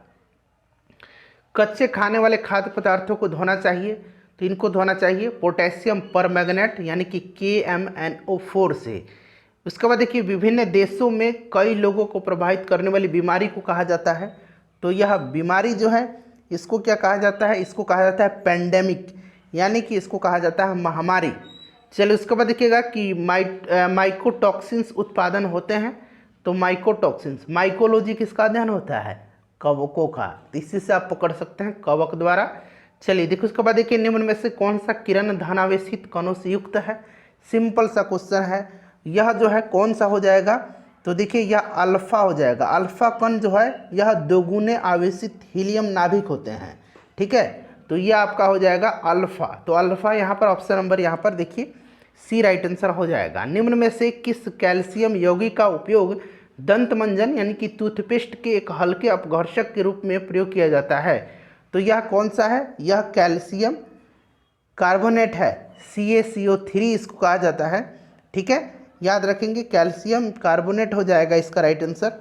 Speaker 1: कच्चे खाने वाले खाद्य पदार्थों को धोना चाहिए, तो इनको धोना चाहिए पोटेशियम परमैंगनेट यानी कि KMnO4 से। उसके बाद देखिए विभिन्न देशों में कई लोगों को प्रभावित करने वाली बीमारी को कहा जाता है। तो यह बीमारी जो है इसको क्या कहा जाता है, इसको कहा जाता है पेंडेमिक, यानी कि इसको कहा जाता है महामारी। चलिए उसके बाद देखिएगा कि माइकोटॉक्सिन्स उत्पादन होते हैं। तो माइकोटॉक्सिन्स, माइकोलॉजी किसका अध्ययन होता है, कवकों का। तो इसी से आप पकड़ सकते हैं कवक द्वारा। चलिए देखिए उसके बाद देखिए निम्न में से कौन सा किरण धनावेशित कणों से युक्त है। सिंपल सा क्वेश्चन है। यह जो है कौन सा हो जाएगा, तो देखिए यह अल्फा हो जाएगा। अल्फा कण जो है यह दोगुने आवेशित हीलियम नाभिक होते हैं, ठीक है। तो यह आपका हो जाएगा अल्फा। तो अल्फा यहाँ पर ऑप्शन नंबर यहाँ पर देखिए सी राइट आंसर हो जाएगा। निम्न में से किस कैल्शियम यौगिक का उपयोग दंत मंजन यानी कि टूथपेस्ट के एक हल्के अपघर्षक के रूप में प्रयोग किया जाता है? तो यह कौन सा है, यह कैल्शियम कार्बोनेट है, CaCO3 इसको कहा जाता है, ठीक है। याद रखेंगे कैल्शियम कार्बोनेट हो जाएगा इसका राइट आंसर,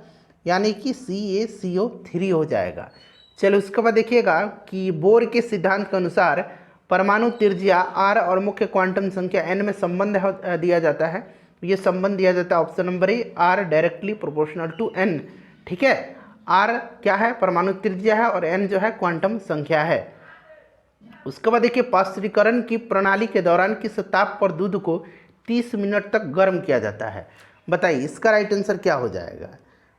Speaker 1: यानी कि CaCO3 हो जाएगा। चलो उसके बाद देखिएगा कि बोर के सिद्धांत के अनुसार परमाणु त्रिज्या r और मुख्य क्वांटम संख्या n में संबंध दिया जाता है। ये संबंध दिया जाता है option number A, r directly proportional to n, ठीक है। r क्या है, परमाणु त्रिज्या है, और n जो है क्वांटम संख्या है। उसके बाद देखिए पास्चुरीकरण की प्रणाली के दौरान किस ताप पर दूध को 30 मिनट तक गर्म किया जाता है? बताइए इसका राइट आंसर क्या हो जाएगा।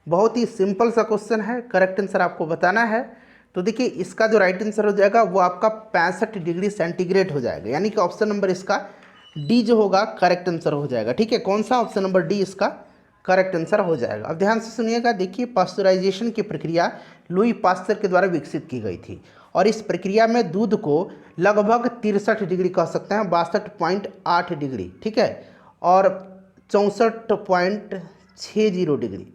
Speaker 1: बहुत ही सिंपल सा क्वेश्चन है, करेक्ट आंसर आपको बताना है। तो देखिए इसका जो राइट आंसर हो जाएगा वो आपका 65 डिग्री सेंटीग्रेड हो जाएगा, यानी कि ऑप्शन नंबर इसका डी जो होगा करेक्ट आंसर हो जाएगा, ठीक है। कौन सा, ऑप्शन नंबर डी इसका करेक्ट आंसर हो जाएगा। अब ध्यान से सुनिएगा, देखिए पास्चुराइजेशन की प्रक्रिया लुई पास्चर के द्वारा विकसित की गई थी, और इस प्रक्रिया में दूध को लगभग 63 डिग्री कह सकते हैं, 62.8 डिग्री, ठीक है, और 64.60 डिग्री,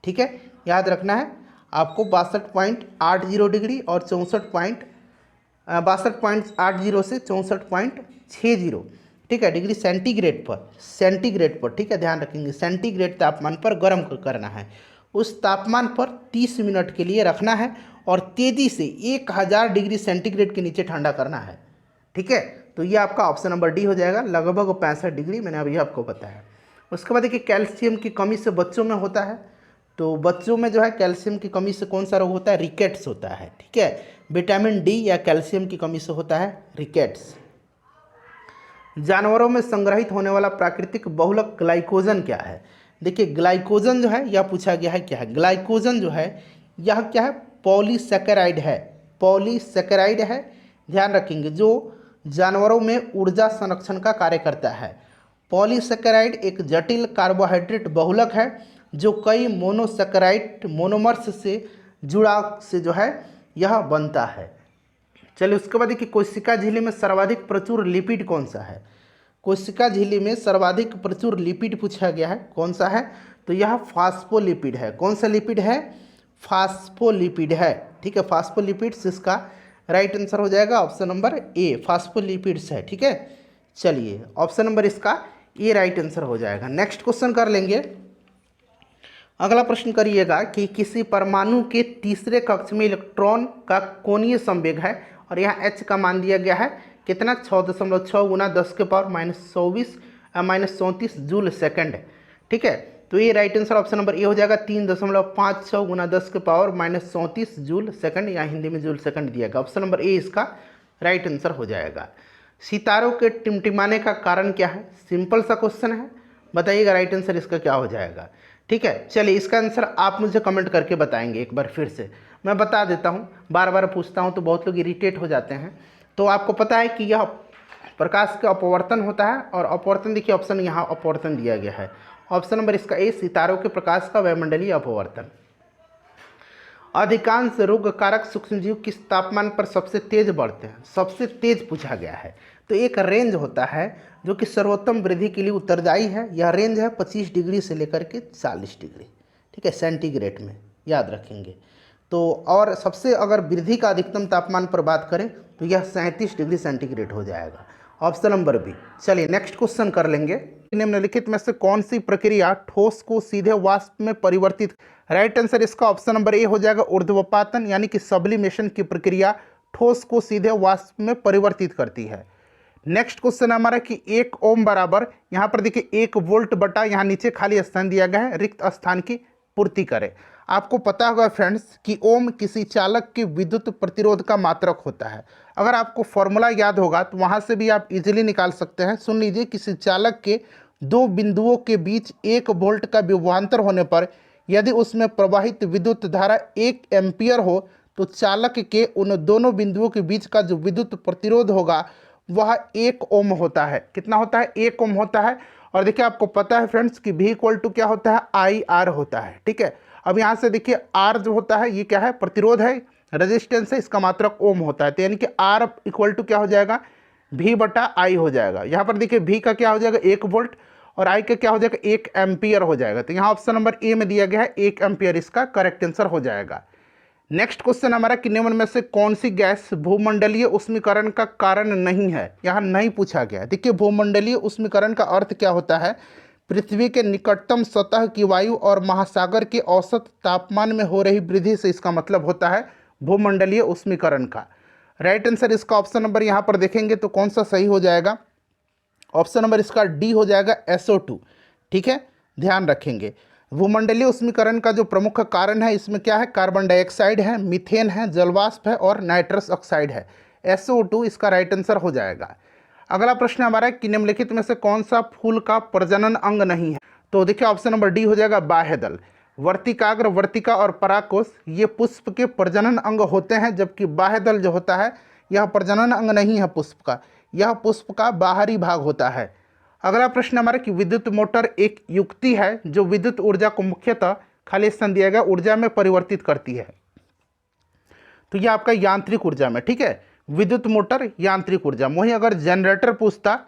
Speaker 1: ठीक है। याद रखना है आपको 62.80 डिग्री और 62.80 से 64.60, ठीक है, डिग्री सेंटीग्रेड पर, ठीक है। ध्यान रखेंगे सेंटीग्रेड तापमान पर गर्म करना है, उस तापमान पर 30 मिनट के लिए रखना है और तेज़ी से 1000 डिग्री सेंटीग्रेड के नीचे ठंडा करना है, ठीक है। तो ये आपका ऑप्शन नंबर डी हो जाएगा, लगभग 65 डिग्री, मैंने अभी आपको बताया। उसके बाद देखिए कैल्शियम की कमी से बच्चों में होता है, तो बच्चों में जो है कैल्शियम की कमी से कौन सा रोग होता है, रिकेट्स होता है, ठीक है। विटामिन डी या कैल्शियम की कमी से होता है रिकेट्स। जानवरों में संग्रहित होने वाला प्राकृतिक बहुलक ग्लाइकोजन क्या है? देखिए ग्लाइकोजन जो है यह पूछा गया है क्या है। ग्लाइकोजन जो है यह क्या है, पॉलीसैकेराइड है, पॉलीसैकेराइड है। ध्यान रखेंगे जो जानवरों में ऊर्जा संरक्षण का कार्य करता है। पॉलीसैकेराइड एक जटिल कार्बोहाइड्रेट बहुलक है जो कई मोनोसैकेराइड मोनोमर्स से जुड़ाव से जो है यह बनता है। चलिए उसके बाद देखिए कोशिका झिल्ली में सर्वाधिक प्रचुर लिपिड कौन सा है? कोशिका झिल्ली में सर्वाधिक प्रचुर लिपिड पूछा गया है, कौन सा है? तो यह फास्फोलिपिड है। कौन सा लिपिड है? फास्फोलिपिड है, ठीक है। फास्फोलिपिड्स इसका राइट आंसर हो जाएगा, ऑप्शन नंबर ए फास्फोलिपिड्स है, ठीक है। चलिए ऑप्शन नंबर इसका ए राइट आंसर हो जाएगा। नेक्स्ट क्वेश्चन कर लेंगे। अगला प्रश्न करिएगा कि किसी परमाणु के तीसरे कक्ष में इलेक्ट्रॉन का कोणीय संवेग है और यहाँ h का मान दिया गया है कितना, 6.6 गुना 10 के पावर -34 जूल सेकंड, ठीक है। तो ये राइट आंसर ऑप्शन नंबर ए हो जाएगा, 3.56 गुना 10 के पावर -34 जूल सेकंड, या हिंदी में जूल सेकंड दिया गया। ऑप्शन नंबर ए इसका राइट आंसर हो जाएगा। सितारों के टिमटिमाने का कारण क्या है? सिंपल सा क्वेश्चन है, बताइएगा राइट आंसर इसका क्या हो जाएगा, ठीक है। चलिए इसका आंसर आप मुझे कमेंट करके बताएंगे। एक बार फिर से मैं बता देता हूँ, बार बार पूछता हूँ तो बहुत लोग इरिटेट हो जाते हैं। तो आपको पता है कि यह प्रकाश का अपवर्तन होता है, और अपवर्तन देखिए ऑप्शन यहाँ अपवर्तन दिया गया है, ऑप्शन नंबर इसका ए सितारों के प्रकाश का वायुमंडलीय अपवर्तन। अधिकांश रोगकारक सूक्ष्मजीव किस तापमान पर सबसे तेज बढ़ते हैं? सबसे तेज पूछा गया है। तो एक रेंज होता है जो कि सर्वोत्तम वृद्धि के लिए उत्तरदायी है। यह रेंज है 25 डिग्री से लेकर के 40 डिग्री, ठीक है, सेंटीग्रेड में, याद रखेंगे। तो और सबसे अगर वृद्धि का अधिकतम तापमान पर बात करें तो यह 37 डिग्री सेंटीग्रेड हो जाएगा, ऑप्शन नंबर बी। चलिए नेक्स्ट क्वेश्चन कर लेंगे। निम्नलिखित में से कौन सी प्रक्रिया ठोस को सीधे वाष्प में परिवर्तित? राइट आंसर इसका ऑप्शन नंबर ए हो जाएगा, ऊर्ध्वपातन यानी कि सब्लिमेशन की प्रक्रिया ठोस को सीधे वाष्प में परिवर्तित करती है। नेक्स्ट क्वेश्चन हमारा कि 1 ओम बराबर, यहाँ पर देखिए 1 वोल्ट बटा, यहाँ नीचे खाली स्थान दिया गया है, रिक्त स्थान की पूर्ति करें। आपको पता होगा फ्रेंड्स कि ओम किसी चालक के विद्युत प्रतिरोध का मात्रक होता है। अगर आपको फॉर्मूला याद होगा तो वहाँ से भी आप इजीली निकाल सकते हैं। सुन लीजिए, किसी चालक के दो बिंदुओं के बीच 1 वोल्ट का विभवांतर होने पर यदि उसमें प्रवाहित विद्युत धारा 1 एम्पियर हो तो चालक के उन दोनों बिंदुओं के बीच का जो विद्युत प्रतिरोध होगा वह 1 ओम होता है। कितना होता है? 1 ओम होता है। और देखिए आपको पता है फ्रेंड्स कि V इक्वल टू क्या होता है? IR होता है। ठीक है, अब यहाँ से देखिए R जो होता है ये क्या है? प्रतिरोध है, रेजिस्टेंस है, इसका मात्रक ओम होता है। तो यानी कि R इक्वल टू क्या हो जाएगा? V/I हो जाएगा। यहाँ पर देखिए V का क्या हो जाएगा? 1 वोल्ट, और I का क्या हो जाएगा? 1 एम्पियर हो जाएगा। तो यहाँ ऑप्शन नंबर ए में दिया गया है 1 एम्पियर, इसका करेक्ट आंसर हो जाएगा। नेक्स्ट क्वेश्चन हमारा कि निम्न में से कौन सी गैस भूमंडलीय उष्मीकरण का कारण नहीं है? यहाँ नहीं पूछा गया है। देखिए भूमंडलीय उष्मीकरण का अर्थ क्या होता है? पृथ्वी के निकटतम सतह की वायु और महासागर के औसत तापमान में हो रही वृद्धि से इसका मतलब होता है भूमंडलीय उष्मीकरण का। राइट आंसर इसका ऑप्शन नंबर यहाँ पर देखेंगे तो कौन सा सही हो जाएगा? ऑप्शन नंबर इसका डी हो जाएगा, SO2। ठीक है, ध्यान रखेंगे। भूमंडलीय उष्मीकरण का जो प्रमुख कारण है इसमें क्या है? कार्बन डाइऑक्साइड है, मीथेन है, जलवाष्प है और नाइट्रस ऑक्साइड है। SO2 इसका राइट आंसर हो जाएगा। अगला प्रश्न हमारा कि निम्नलिखित में से कौन सा फूल का प्रजनन अंग नहीं है? तो देखिए ऑप्शन नंबर डी हो जाएगा, बाह्यदल। वर्तिकाग्र, वर्तिका और पराकोष ये पुष्प के प्रजनन अंग होते हैं, जबकि बाह्यदल जो होता है यह प्रजनन अंग नहीं है पुष्प का, यह पुष्प का बाहरी भाग होता है। अगला प्रश्न हमारा कि विद्युत मोटर एक युक्ति है जो विद्युत ऊर्जा को मुख्यतः खाली स्थान दिया गया ऊर्जा में परिवर्तित करती है। तो यह आपका यांत्रिक ऊर्जा में, ठीक है, विद्युत मोटर यांत्रिक ऊर्जा। वहीं अगर जनरेटर पूछता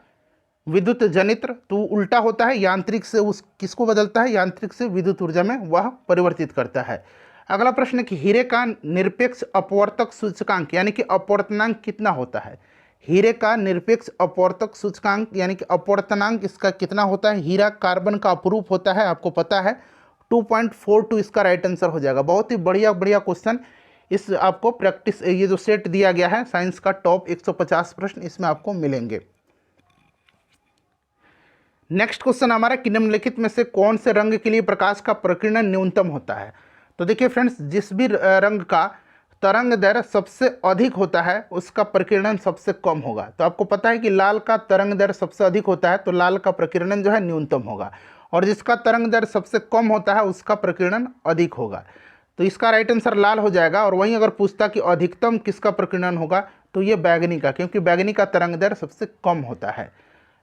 Speaker 1: विद्युत जनित्र तो उल्टा होता है, यांत्रिक से उस किसको बदलता है? यांत्रिक से विद्युत ऊर्जा में वह परिवर्तित करता है। अगला प्रश्न कि हीरे का निरपेक्ष अपवर्तक सूचकांक यानी कि अपवर्तनांक कितना होता है? हीरे का निरपेक्ष अपवर्तक सूचकांक यानी कि अपवर्तनांक इसका कितना होता है? हीरा कार्बन का अपरूप होता है, आपको पता है 2.42 इसका राइट आंसर हो जाएगा। बहुत ही बढ़िया बढ़िया क्वेश्चन इस आपको प्रैक्टिस ये जो सेट दिया गया है साइंस का टॉप 150 प्रश्न इसमें आपको मिलेंगे। नेक्स्ट क्वेश्चन हमारा कि निम्नलिखित में से कौन से रंग के लिए प्रकाश का प्रकीर्णन न्यूनतम होता है? तो देखिए फ्रेंड्स, जिस भी रंग का तरंग दैर्घ्य सबसे अधिक होता है उसका प्रकीर्णन सबसे कम होगा। तो आपको पता है कि लाल का तरंग दैर्घ्य सबसे अधिक होता है तो लाल का प्रकीर्णन जो है न्यूनतम होगा, और जिसका तरंग दैर्घ्य सबसे कम होता है उसका प्रकीर्णन अधिक होगा। तो इसका राइट आंसर लाल हो जाएगा। और वहीं अगर पूछता कि अधिकतम किसका प्रकीर्णन होगा तो ये बैगनी का, क्योंकि बैगनी का तरंग दैर्घ्य सबसे कम होता है।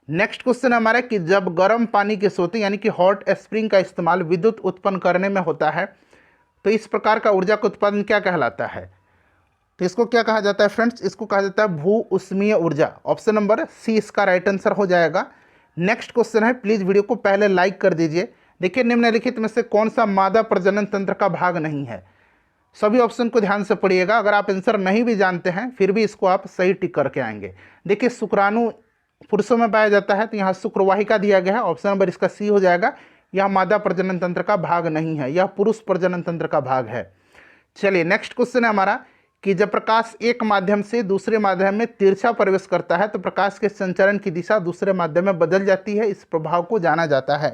Speaker 1: नेक्स्ट क्वेश्चन हमारा कि जब गर्म पानी के सोते यानी कि हॉट स्प्रिंग का इस्तेमाल विद्युत उत्पन्न करने में होता है तो इस प्रकार का ऊर्जा का उत्पादन क्या कहलाता है? तो इसको क्या कहा जाता है फ्रेंड्स? इसको कहा जाता है भू उष्मीय ऊर्जा। ऑप्शन नंबर सी इसका राइट आंसर हो जाएगा। नेक्स्ट क्वेश्चन है, प्लीज वीडियो को पहले लाइक कर दीजिए। देखिए निम्नलिखित में से कौन सा मादा प्रजनन तंत्र का भाग नहीं है? सभी ऑप्शन को ध्यान से पढ़िएगा। अगर आप आंसर नहीं भी जानते हैं फिर भी इसको आप सही टिक करके आएंगे। देखिए शुक्राणु पुरुषों में पाया जाता है तो यहाँ शुक्रवाहिका दिया गया है, ऑप्शन नंबर इसका सी हो जाएगा। यह मादा प्रजनन तंत्र का भाग नहीं है, यह पुरुष प्रजनन तंत्र का भाग है। चलिए नेक्स्ट क्वेश्चन है हमारा कि जब प्रकाश एक माध्यम से दूसरे माध्यम में तिरछा प्रवेश करता है तो प्रकाश के संचरण की दिशा दूसरे माध्यम में बदल जाती है, इस प्रभाव को जाना जाता है।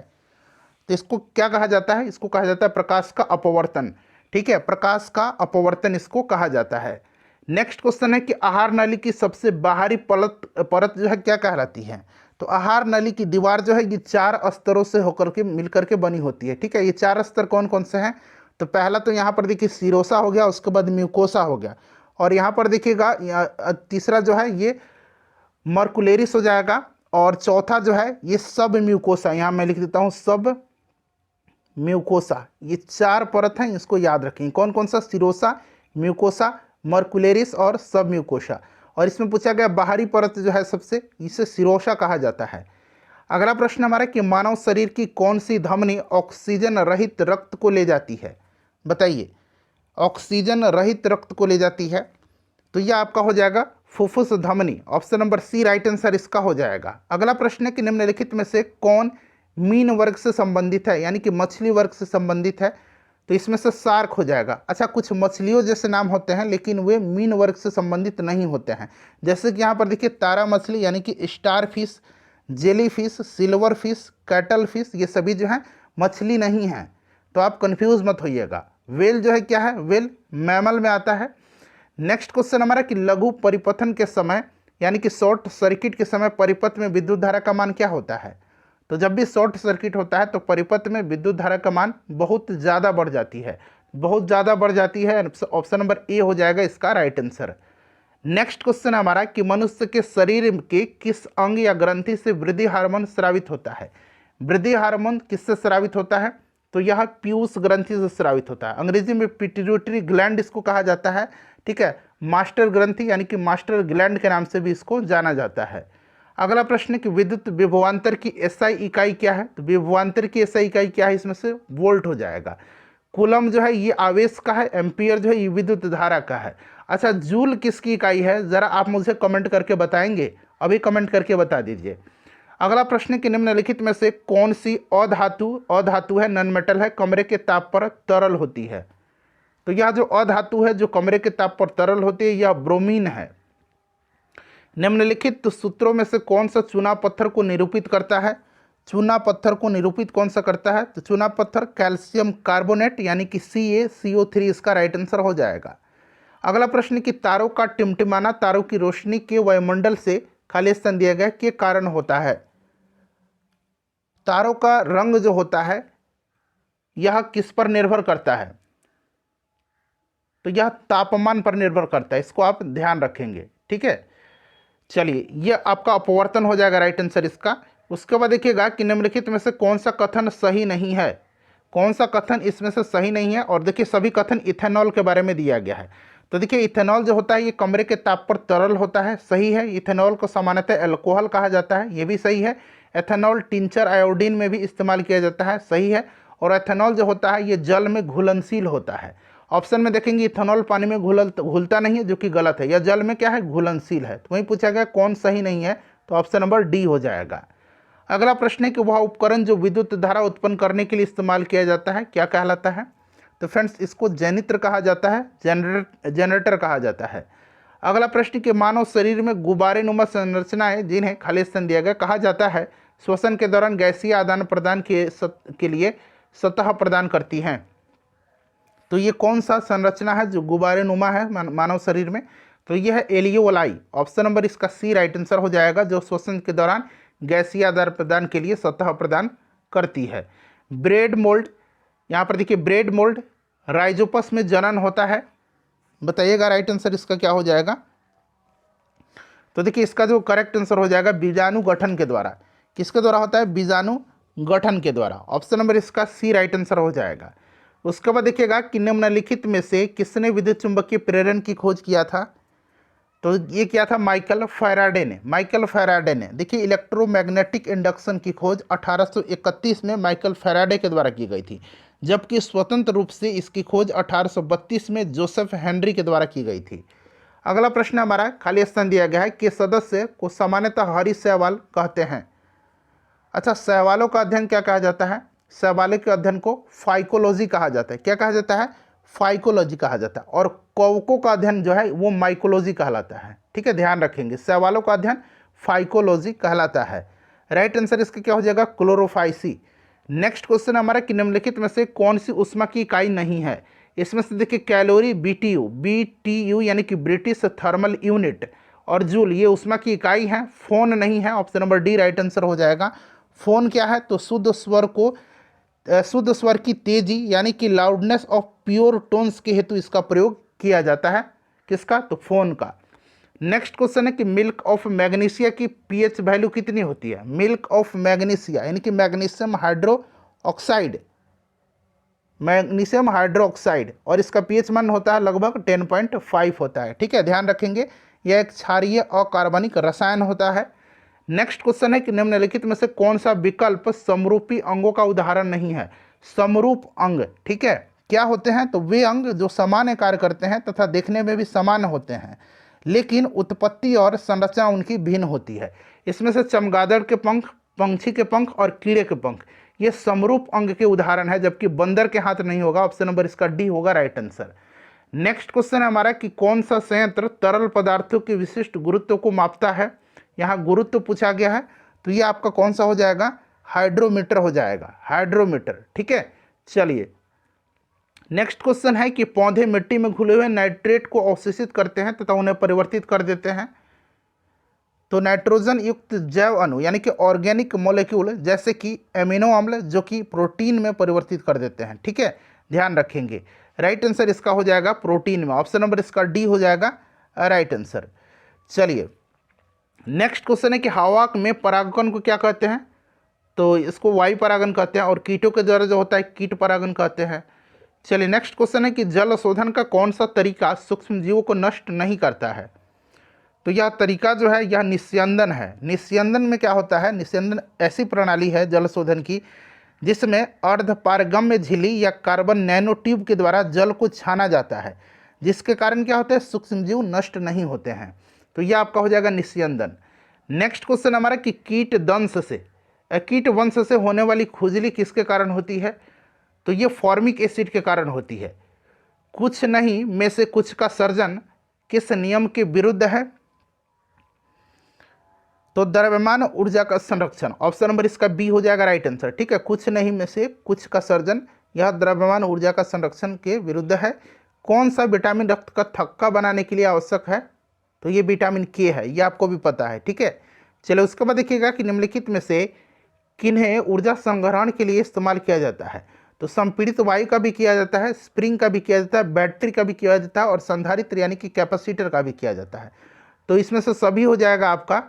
Speaker 1: तो इसको क्या कहा जाता है? इसको कहा जाता है प्रकाश का अपवर्तन। ठीक है, प्रकाश का अपवर्तन इसको कहा जाता है। नेक्स्ट क्वेश्चन है कि आहार नली की सबसे बाहरी परत जो है क्या कहलाती है? तो आहार नली की दीवार जो है ये 4 स्तरों से होकर के मिलकर के बनी होती है। ठीक है, ये 4 स्तर कौन कौन से हैं? तो पहला तो यहाँ पर देखिए सीरोसा हो गया, उसके बाद म्यूकोसा हो गया, और यहाँ पर देखिएगा तीसरा जो है ये मर्कुलेरिस हो जाएगा, और चौथा जो है ये सब म्यूकोसा, यहाँ मैं लिख देता हूँ सब म्यूकोसा। ये 4 परत हैं, इसको याद रखें। कौन कौन सा? सिरोसा, म्यूकोसा, मर्कुलेरिस और सब म्यूकोसा। और इसमें पूछा गया बाहरी परत जो है सबसे, इसे सिरोसा कहा जाता है। अगला प्रश्न हमारा कि मानव शरीर की कौन सी धमनी ऑक्सीजन रहित रक्त को ले जाती है? बताइए, ऑक्सीजन रहित रक्त को ले जाती है तो यह आपका हो जाएगा फुफ्फुस धमनी। Option number C right answer इसका हो जाएगा। अगला प्रश्न है कि निम्नलिखित में से कौन मीन वर्ग से संबंधित है यानी कि मछली वर्ग से संबंधित है? तो इसमें से शार्क हो जाएगा। अच्छा, कुछ मछलियों जैसे नाम होते हैं लेकिन वे मीन वर्ग से संबंधित नहीं होते हैं, जैसे कि यहाँ पर देखिए तारा मछली यानी कि star fish, jelly fish, silver fish, cattle fish, ये सभी जो हैं मछली नहीं हैं, तो आप कंफ्यूज मत होइएगा। वेल जो है क्या है? वेल मैमल में आता है। नेक्स्ट क्वेश्चन हमारा कि लघु परिपथन के समय यानी कि शॉर्ट सर्किट के समय परिपथ में विद्युत धारा का मान क्या होता है? तो जब भी शॉर्ट सर्किट होता है तो परिपथ में विद्युत धारा का मान बहुत ज़्यादा बढ़ जाती है, बहुत ज़्यादा बढ़ जाती है। ऑप्शन नंबर ए हो जाएगा इसका राइट आंसर। नेक्स्ट क्वेश्चन है हमारा कि मनुष्य के शरीर के किस अंग या ग्रंथि से वृद्धि हार्मोन स्रावित होता है। वृद्धि हार्मोन किससे स्रावित होता है, तो यह पीयूष ग्रंथि से स्रावित होता है। अंग्रेजी में पिट्यूटरी ग्लैंड इसको कहा जाता है, ठीक है। मास्टर ग्रंथि यानी कि मास्टर ग्लैंड के नाम से भी इसको जाना जाता है। अगला प्रश्न है कि विद्युत विभवांतर की एसआई इकाई क्या है, तो विभवांतर की एसआई इकाई क्या है, इसमें से वोल्ट हो जाएगा। कूलम जो है ये आवेश का है, एम्पियर जो है ये विद्युत धारा का है। अच्छा, जूल किसकी इकाई है, ज़रा आप मुझे कमेंट करके बताएंगे, अभी कमेंट करके बता दीजिए। अगला प्रश्न कि निम्नलिखित में से कौन सी अधातु है, नॉन मेटल है, कमरे के ताप पर तरल होती है। तो यह जो अधातु है जो कमरे के ताप पर तरल होती है यह ब्रोमीन है। निम्नलिखित सूत्रों में से कौन सा चूना पत्थर को निरूपित करता है। चूना पत्थर को निरूपित कौन सा करता है, तो चूना पत्थर कैल्शियम कार्बोनेट यानी कि CaCO3 इसका राइट आंसर हो जाएगा। अगला प्रश्न कि तारों का टिमटिमाना तारों की रोशनी के वायुमंडल से खाली स्थान दिया गया के कारण होता है। तारों का रंग जो होता है यह किस पर निर्भर करता है, तो यह तापमान पर निर्भर करता है, इसको आप ध्यान रखेंगे, ठीक है। चलिए, यह आपका अपवर्तन हो जाएगा राइट आंसर इसका। उसके बाद देखिएगा कि निम्नलिखित में से कौन सा कथन सही नहीं है, कौन सा कथन इसमें से सही नहीं है। और देखिए सभी कथन इथेनॉल के बारे में दिया गया है। तो देखिए इथेनॉल जो होता है ये कमरे के ताप पर तरल होता है, सही है। इथेनॉल को सामान्यतः अल्कोहल कहा जाता है, ये भी सही है। एथेनॉल टिंचर आयोडीन में भी इस्तेमाल किया जाता है, सही है। और एथेनॉल जो होता है ये जल में घुलनशील होता है। ऑप्शन में देखेंगे इथेनॉल पानी में घुलता नहीं है, जो कि गलत है। यह जल में क्या है, घुलनशील है। तो वहीं पूछा गया कौन सही नहीं है, तो ऑप्शन नंबर डी हो जाएगा। अगला प्रश्न है कि वह उपकरण जो विद्युत धारा उत्पन्न करने के लिए इस्तेमाल किया जाता है क्या कहलाता है। तो फ्रेंड्स इसको जेनित्र कहा जाता है, जनरेटर कहा जाता है। अगला प्रश्न कि मानव शरीर में गुब्बारे नुमा संरचनाएं जिन्हें खाली स्थान दिया गया कहा जाता है श्वसन के दौरान गैसीय आदान प्रदान के लिए सतह प्रदान करती हैं। तो ये कौन सा संरचना है जो गुब्बारे नुमा है मानव शरीर में, तो यह है एलियोलाई। ऑप्शन नंबर इसका सी राइट आंसर हो जाएगा, जो श्वसन के दौरान गैसीय आदान प्रदान के लिए सतह प्रदान करती है। ब्रेड मोल्ड, यहाँ पर देखिए ब्रेड मोल्ड राइजोपस में जनन होता है, बताइएगा राइट आंसर इसका क्या हो जाएगा। तो देखिए इसका जो करेक्ट आंसर हो जाएगा बीजाणु गठन के द्वारा। किसके द्वारा होता है, बीजाणु गठन के द्वारा। ऑप्शन नंबर इसका सी राइट आंसर हो जाएगा। उसके बाद देखिएगा कि निम्नलिखित में से किसने विद्युत चुंबकीय प्रेरण की खोज किया था। तो ये क्या था, माइकल फैराडे ने। माइकल फैराडे ने देखिए इलेक्ट्रोमैग्नेटिक इंडक्शन की खोज 1831 में माइकल फैराडे के द्वारा की गई थी, जबकि स्वतंत्र रूप से इसकी खोज 1832 में जोसेफ हेनरी के द्वारा की गई थी। अगला प्रश्न हमारा खाली स्थान दिया गया है कि सदस्य को सामान्यतः हरी शैवाल कहते हैं। अच्छा, शैवालों का अध्ययन क्या कहा जाता है, शैवालों के अध्ययन को फाइकोलॉजी कहा जाता है। क्या कहा जाता है, फाइकोलॉजी कहा जाता है। और कवकों का अध्ययन जो है वो माइकोलॉजी कहलाता है, ठीक है, ध्यान रखेंगे। शैवालों का अध्ययन फाइकोलॉजी कहलाता है। राइट आंसर इसका क्या हो जाएगा, क्लोरोफाइसी। नेक्स्ट क्वेश्चन हमारा कि निम्नलिखित में से कौन सी ऊष्मा की इकाई नहीं है। इसमें से देखिए कैलोरी, BTU यानी कि ब्रिटिश थर्मल यूनिट, और जूल ये ऊष्मा की इकाई है। फोन नहीं है, option number D right answer हो जाएगा। फोन क्या है, तो शुद्ध स्वर की तेजी यानी कि लाउडनेस ऑफ प्योर टोन्स के हेतु इसका प्रयोग किया जाता है। किसका, तो फोन का। नेक्स्ट क्वेश्चन है कि मिल्क ऑफ मैग्नीशिया की pH वैल्यू कितनी होती है। मिल्क ऑफ मैग्नीशिया यानी कि मैग्नीशियम हाइड्रो ऑक्साइड, और इसका pH मान होता है लगभग 10.5 होता है, ठीक है, ध्यान रखेंगे। यह एक क्षारीय अकार्बनिक रसायन होता है। नेक्स्ट क्वेश्चन है कि निम्नलिखित में से कौन सा विकल्प समरूपी अंगों का उदाहरण नहीं है। समरूप अंग, ठीक है, क्या होते हैं, तो वे अंग जो समान कार्य करते हैं तथा देखने में भी समान होते हैं, लेकिन उत्पत्ति और संरचना उनकी भिन्न होती है। इसमें से चमगादड़ के पंख, पंछी के पंख और कीड़े के पंख ये समरूप अंग के उदाहरण है, जबकि बंदर के हाथ नहीं होगा। ऑप्शन नंबर इसका डी होगा राइट आंसर। नेक्स्ट क्वेश्चन है हमारा कि कौन सा संयंत्र तरल पदार्थों के विशिष्ट गुरुत्व को मापता है। यहाँ गुरुत्व पूछा गया है, तो ये आपका कौन सा हो जाएगा, हाइड्रोमीटर हो जाएगा, हाइड्रोमीटर, ठीक है। चलिए नेक्स्ट क्वेश्चन है कि पौधे मिट्टी में घुले हुए नाइट्रेट को अवशोषित करते हैं तथा उन्हें परिवर्तित कर देते हैं। तो नाइट्रोजन युक्त जैव अणु यानी कि ऑर्गेनिक मॉलिक्यूल जैसे कि एमिनो अम्ल जो कि प्रोटीन में परिवर्तित कर देते हैं, ठीक है, ध्यान रखेंगे। राइट आंसर इसका हो जाएगा प्रोटीन में। ऑप्शन नंबर इसका डी हो जाएगा राइट आंसर। चलिए नेक्स्ट क्वेश्चन है कि हवा में परागकण को क्या कहते हैं? तो इसको वायु परागण कहते हैं, और कीटों के द्वारा जो होता है कीट परागण कहते हैं। चलिए नेक्स्ट क्वेश्चन है कि जल शोधन का कौन सा तरीका सूक्ष्म जीवों को नष्ट नहीं करता है? तो यह तरीका जो है यह निस्यंदन है। निस्यंदन में क्या होता है? निस्यंदन ऐसी प्रणाली है जल शोधन की जिसमें अर्धपारगम्य झिल्ली या कार्बन नैनो ट्यूब के द्वारा जल को छाना जाता है, जिसके कारण क्या होता है? सूक्ष्मजीव नष्ट नहीं होते हैं। तो यह आपका हो जाएगा निस्यंदन। नेक्स्ट क्वेश्चन हमारा कि कीट दंश से कीट वंश से होने वाली खुजली किसके कारण होती है? तो ये फॉर्मिक एसिड के कारण होती है। कुछ नहीं में से कुछ का सर्जन किस नियम के विरुद्ध है? तो द्रव्यमान ऊर्जा का संरक्षण, ऑप्शन नंबर इसका बी हो जाएगा राइट आंसर। ठीक है, कुछ नहीं में से कुछ का सर्जन यह द्रव्यमान ऊर्जा का संरक्षण के विरुद्ध है। कौन सा विटामिन रक्त का थक्का बनाने के लिए आवश्यक है? तो ये विटामिन के है, ये आपको भी पता है। ठीक है, चलो उसके बाद देखिएगा कि निम्नलिखित में से किन्हें ऊर्जा संग्रहण के लिए इस्तेमाल किया जाता है? तो संपीड़ित वायु का भी किया जाता है, स्प्रिंग का भी किया जाता है, बैटरी का भी किया जाता है, और संधारित्र यानी कि कैपेसिटर का भी किया जाता है। तो इसमें से सभी हो जाएगा आपका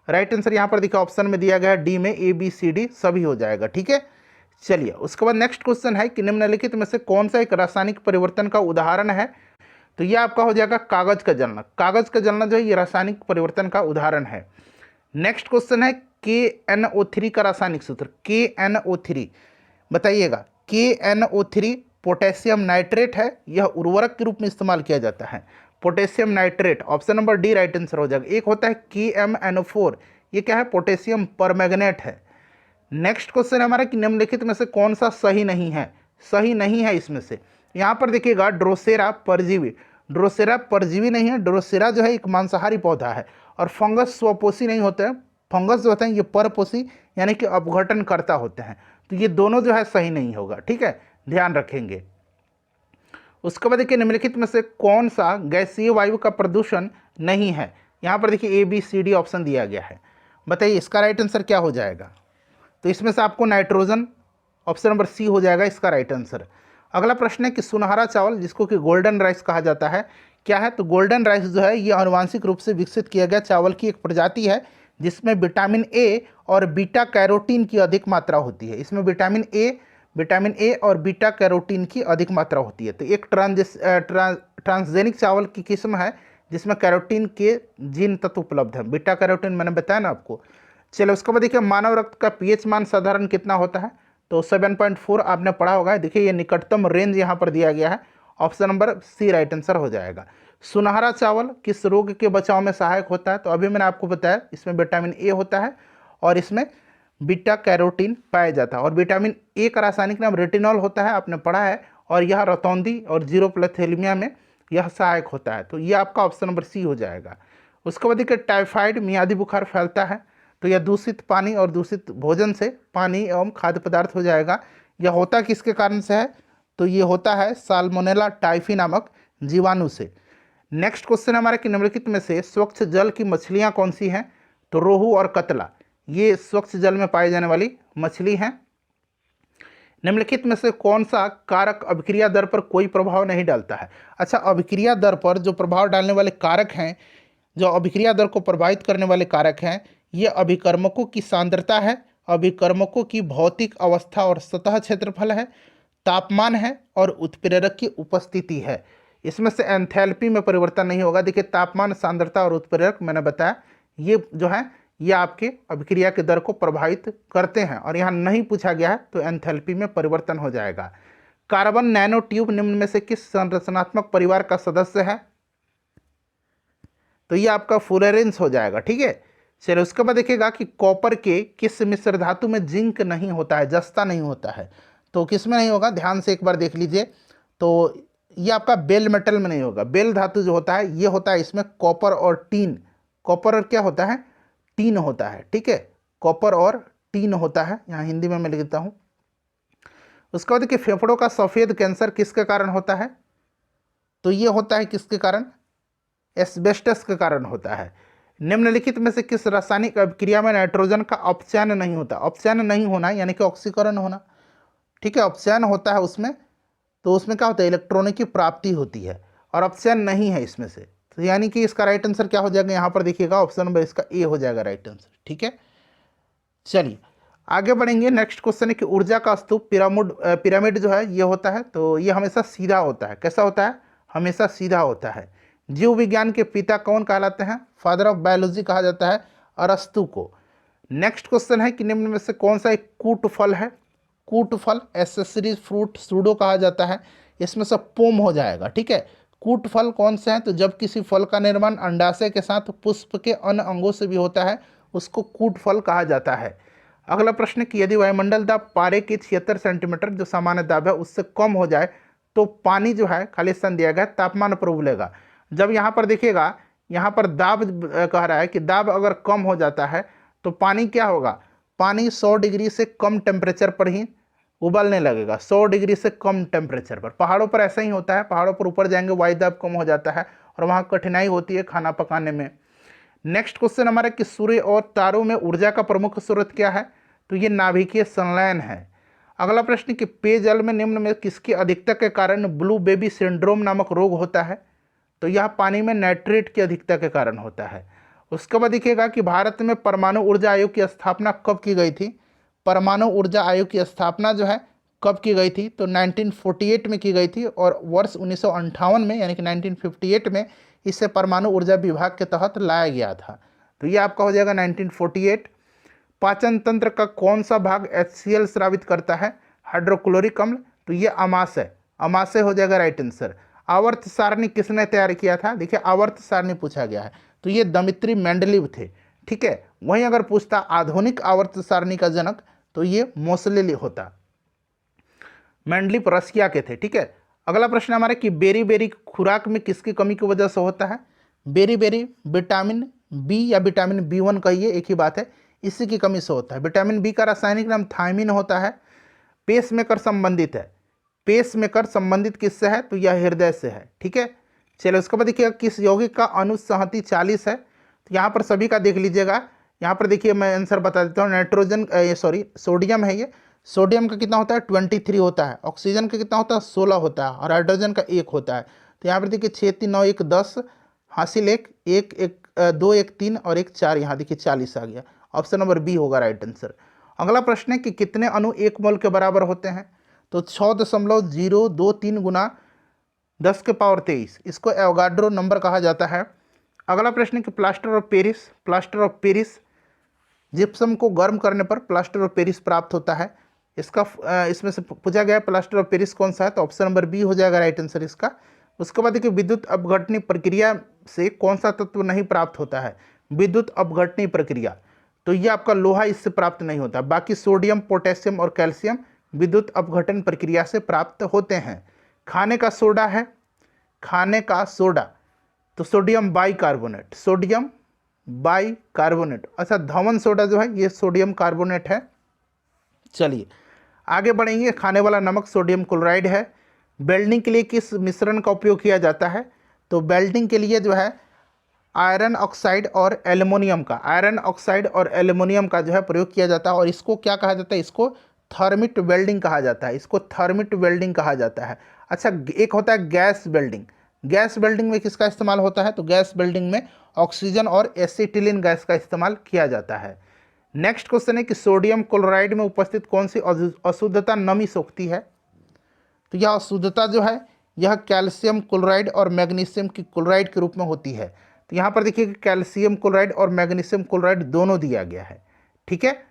Speaker 1: राइट आंसर। यहाँ पर देखिए ऑप्शन में दिया गया है डी में ABCD सभी हो जाएगा। ठीक है, चलिए उसके बाद नेक्स्ट क्वेश्चन है कि निम्नलिखित में से कौन सा एक रासायनिक परिवर्तन का उदाहरण है? तो यह आपका हो जाएगा कागज का जलना। कागज का जलना जो है ये रासायनिक परिवर्तन का उदाहरण है। नेक्स्ट क्वेश्चन है KNO3 का रासायनिक सूत्र। KNO3 बताइएगा। KNO3 पोटेशियम नाइट्रेट है, यह उर्वरक के रूप में इस्तेमाल किया जाता है। Potassium nitrate, option number D right answer हो जाएगा। एक होता है KMNO4, ये क्या है? पोटेशियम परमैंगनेट है। नेक्स्ट क्वेश्चन है हमारा कि निम्नलिखित में से कौन सा सही नहीं है? सही नहीं है इसमें से, यहाँ पर देखिएगा ड्रोसेरा परजीवी। ड्रोसेरा परजीवी नहीं है, ड्रोसेरा जो है एक मांसाहारी पौधा है, और फंगस स्वपोषी नहीं होते हैं। फंगस जो होते हैं ये परपोषी यानी कि अपघटन करता होते हैं। तो ये दोनों जो है सही नहीं होगा। ठीक है, ध्यान रखेंगे। उसके बाद देखिए निम्नलिखित में से कौन सा गैसीय वायु का प्रदूषण नहीं है? यहाँ पर देखिए ABCD ऑप्शन दिया गया है, बताइए इसका राइट आंसर क्या हो जाएगा? तो इसमें से आपको नाइट्रोजन, ऑप्शन नंबर सी हो जाएगा इसका राइट आंसर। अगला प्रश्न है कि सुनहरा चावल जिसको कि गोल्डन राइस कहा जाता है क्या है? तो गोल्डन राइस जो है ये आनुवांशिक रूप से विकसित किया गया चावल की एक प्रजाति है जिसमें विटामिन A और बीटा कैरोटीन की अधिक मात्रा होती है। इसमें विटामिन A और बीटा कैरोटीन की अधिक मात्रा होती है। तो एक ट्रांसजेनिक चावल की किस्म है जिसमें कैरोटीन के जीन तत्व उपलब्ध है। बीटा कैरोटीन मैंने बताया ना आपको। चलो उसके बाद देखिए मानव रक्त का pH मान साधारण कितना होता है? तो 7.4 आपने पढ़ा होगा। देखिए ये निकटतम रेंज यहाँ पर दिया गया है, option number C right answer हो जाएगा। सुनहरा चावल किस रोग के बचाव में सहायक होता है? तो अभी मैंने आपको बताया इसमें विटामिन A होता है और इसमें बीटा कैरोटीन पाया जाता है, और विटामिन A का रासायनिक नाम रेटिनॉल होता है, आपने पढ़ा है, और यह रतौंधी और जीरोप्लेथेलिमिया में यह सहायक होता है। तो यह आपका ऑप्शन नंबर सी हो जाएगा। उसके बाद देखिए टाइफाइड मियादी बुखार फैलता है, तो यह दूषित पानी और दूषित भोजन से, पानी एवं खाद्य पदार्थ हो जाएगा। यह होता किसके कारण से है? तो ये होता है साल्मोनेला टाइफी नामक जीवाणु से। नेक्स्ट क्वेश्चन हमारे कि निम्नलिखित में से स्वच्छ जल की मछलियाँ कौन सी हैं? तो रोहू और कतला ये स्वच्छ जल में पाई जाने वाली मछली हैं। निम्नलिखित में से कौन सा कारक अभिक्रिया दर पर कोई प्रभाव नहीं डालता है? अच्छा, अभिक्रिया दर पर जो प्रभाव डालने वाले कारक हैं, जो अभिक्रिया दर को प्रभावित करने वाले कारक हैं, ये अभिकर्मकों की सांद्रता है, अभिकर्मकों की भौतिक अवस्था और सतह क्षेत्रफल है, तापमान है, और उत्प्रेरक की उपस्थिति है। इसमें से एंथैल्पी में परिवर्तन नहीं होगा। देखिए तापमान, सांद्रता और उत्प्रेरक मैंने बताया ये जो है ये आपके अभिक्रिया के दर को प्रभावित करते हैं, और यहाँ नहीं पूछा गया है तो एंथैल्पी में परिवर्तन हो जाएगा। कार्बन नैनो ट्यूब निम्न में से किस संरचनात्मक परिवार का सदस्य है? तो ये आपका फ्लोरेंस हो जाएगा। ठीक है, चलिए उसके बाद देखिएगा कि कॉपर के किस मिश्र धातु में जिंक नहीं होता है, जस्ता नहीं होता है? तो किस में नहीं होगा? ध्यान से एक बार देख लीजिए। तो ये आपका बेल मेटल में नहीं होगा। बेल धातु जो होता है ये होता है इसमें कॉपर और टीन। कॉपर और क्या होता है? टीन होता है। ठीक है, कॉपर और टीन होता है, यहाँ हिंदी में मैं लिख देता हूँ। उसके बाद देखिए फेफड़ों का सफ़ेद कैंसर किसके कारण होता है? तो ये होता है किसके कारण? एस्बेस्टस के कारण होता है। निम्नलिखित में से किस रासायनिक अभिक्रिया में नाइट्रोजन का अपचयन नहीं होता? अपचयन नहीं होना यानी कि ऑक्सीकरण होना। ठीक है, अपचयन होता है उसमें, तो उसमें क्या होता है? इलेक्ट्रॉनों की प्राप्ति होती है, और अपचयन नहीं है इसमें से। तो यानी कि इसका राइट आंसर क्या हो जाएगा, यहाँ पर देखिएगा ऑप्शन नंबर इसका ए हो जाएगा राइट आंसर। ठीक है, चलिए आगे बढ़ेंगे। नेक्स्ट क्वेश्चन है कि ऊर्जा का स्तूप पिरामिड जो है ये होता है, तो ये हमेशा सीधा होता है। कैसा होता है, हमेशा सीधा होता है। जीव विज्ञान के पिता कौन कहलाते हैं, फादर ऑफ बायोलॉजी कहा जाता है अरस्तु को। नेक्स्ट क्वेश्चन है कि निम्न में से कौन सा एक कूट फल है, कूट फल एसेसरीज फ्रूट सूडो कहा जाता है, इसमें सब पोम हो जाएगा। ठीक है, कूट फल कौन से हैं, तो जब किसी फल का निर्माण अंडाशय के साथ पुष्प के अन्य अंगों से भी होता है उसको कूट फल कहा जाता है। अगला प्रश्न है कि यदि वायुमंडल दाब पारे के 76 सेंटीमीटर जो सामान्य दाब है उससे कम हो जाए तो पानी जो है, खाली स्थान दिया गया, तापमान पर उबलेगा। जब यहाँ पर देखिएगा, यहाँ पर दाब कह रहा है कि दाब अगर कम हो जाता है तो पानी क्या होगा, पानी 100 डिग्री से कम टेम्परेचर पर ही उबलने लगेगा, 100 डिग्री से कम टेम्परेचर पर। पहाड़ों पर ऐसा ही होता है, पहाड़ों पर ऊपर जाएंगे वायु दाब कम हो जाता है और वहाँ कठिनाई होती है खाना पकाने में। नेक्स्ट क्वेश्चन हमारा कि सूर्य और तारों में ऊर्जा का प्रमुख स्रोत क्या है, तो ये नाभिकीय संलयन है। अगला प्रश्न कि पेयजल में निम्न में किसकी अधिकता के कारण ब्लू बेबी सिंड्रोम नामक रोग होता है, तो यह पानी में नाइट्रेट की अधिकता के कारण होता है। उसके बाद देखिएगा कि भारत में परमाणु ऊर्जा आयोग की स्थापना कब की गई थी, परमाणु ऊर्जा आयोग की स्थापना जो है कब की गई थी, तो 1948 में की गई थी और वर्ष 1958 में यानी कि 1958 में इसे परमाणु ऊर्जा विभाग के तहत लाया गया था। तो ये आपका हो जाएगा 1948। पाचन तंत्र का कौन सा भाग HCl स्रावित करता है, हाइड्रोक्लोरिक अम्ल, तो ये अमाशय, अमाशय हो जाएगा राइट आंसर। आवर्त सारणी किसने तैयार किया था, देखिए आवर्त सारणी पूछा गया है, तो ये दमित्री मेंडलीव थे। ठीक है, वहीं अगर पूछता आधुनिक आवर्त सारणी का जनक तो ये मोसलेली होता, मेंडलीव रसिया के थे। ठीक है, अगला प्रश्न हमारा कि बेरी बेरी खुराक में किसकी कमी की वजह से होता है, बेरी बेरी विटामिन बी या विटामिन B1 कहिए, एक ही बात है, इसी की कमी से होता है। विटामिन बी का रासायनिक नाम थायमिन होता है। पेस मेकर संबंधित है, पेस मेकर संबंधित किससे है, तो यह हृदय से है। ठीक है, चलिए उसके बाद देखिएगा किस यौगिक का अनुसंहति 40 है, तो यहाँ पर सभी का देख लीजिएगा। यहाँ पर देखिए मैं आंसर बता देता हूँ, नाइट्रोजन सोडियम है, ये सोडियम का कितना होता है 23 होता है, ऑक्सीजन का कितना होता है 16 होता है और हाइड्रोजन का 1 होता है। तो यहाँ पर देखिए 6 3 9 1 10 हासिल 1 1 1 2 1 3 और 1 4, यहाँ देखिए 40 आ गया, ऑप्शन नंबर बी होगा राइट आंसर। अगला प्रश्न है कि कितने अणु 1 मोल के बराबर होते हैं, तो 6.023 गुना 10 के पावर 23, इसको एवोगाड्रो नंबर कहा जाता है। अगला प्रश्न है कि प्लास्टर ऑफ पेरिस जिप्सम को गर्म करने पर प्लास्टर ऑफ पेरिस प्राप्त होता है। इसका इसमें से पूछा गया प्लास्टर ऑफ पेरिस कौन सा है, तो ऑप्शन नंबर बी हो जाएगा राइट आंसर इसका। उसके बाद देखिए विद्युत अपघटनी प्रक्रिया से कौन सा तत्व नहीं प्राप्त होता है, विद्युत अपघटनी प्रक्रिया, तो ये आपका लोहा इससे प्राप्त नहीं होता। बाकी सोडियम पोटेशियम और कैल्शियम विद्युत अपघटन प्रक्रिया से प्राप्त होते हैं। खाने का सोडा है, खाने का सोडा, तो सोडियम बाइकार्बोनेट, सोडियम बाइकार्बोनेट। अच्छा, धवन सोडा जो है ये सोडियम कार्बोनेट है। चलिए आगे बढ़ेंगे, खाने वाला नमक सोडियम क्लोराइड है। वेल्डिंग के लिए किस मिश्रण का उपयोग किया जाता है, तो वेल्डिंग के लिए जो है आयरन ऑक्साइड और एल्युमिनियम का, आयरन ऑक्साइड और एल्युमिनियम का जो है प्रयोग किया जाता है और इसको क्या कहा जाता है, इसको थर्मिट वेल्डिंग कहा जाता है, इसको थर्मिट वेल्डिंग कहा जाता है। अच्छा, एक होता है गैस वेल्डिंग, गैस वेल्डिंग में किसका इस्तेमाल होता है, तो गैस वेल्डिंग में ऑक्सीजन और एसिटिलीन गैस का इस्तेमाल किया जाता है। नेक्स्ट क्वेश्चन है कि सोडियम क्लोराइड में उपस्थित कौन सी अशुद्धता नमी सोखती है, तो यह अशुद्धता जो है यह कैल्शियम क्लोराइड और मैग्नीशियम की क्लोराइड के रूप में होती है। तो यहाँ पर देखिए कि कैल्शियम क्लोराइड और मैग्नीशियम क्लोराइड दोनों दिया गया है। ठीक है,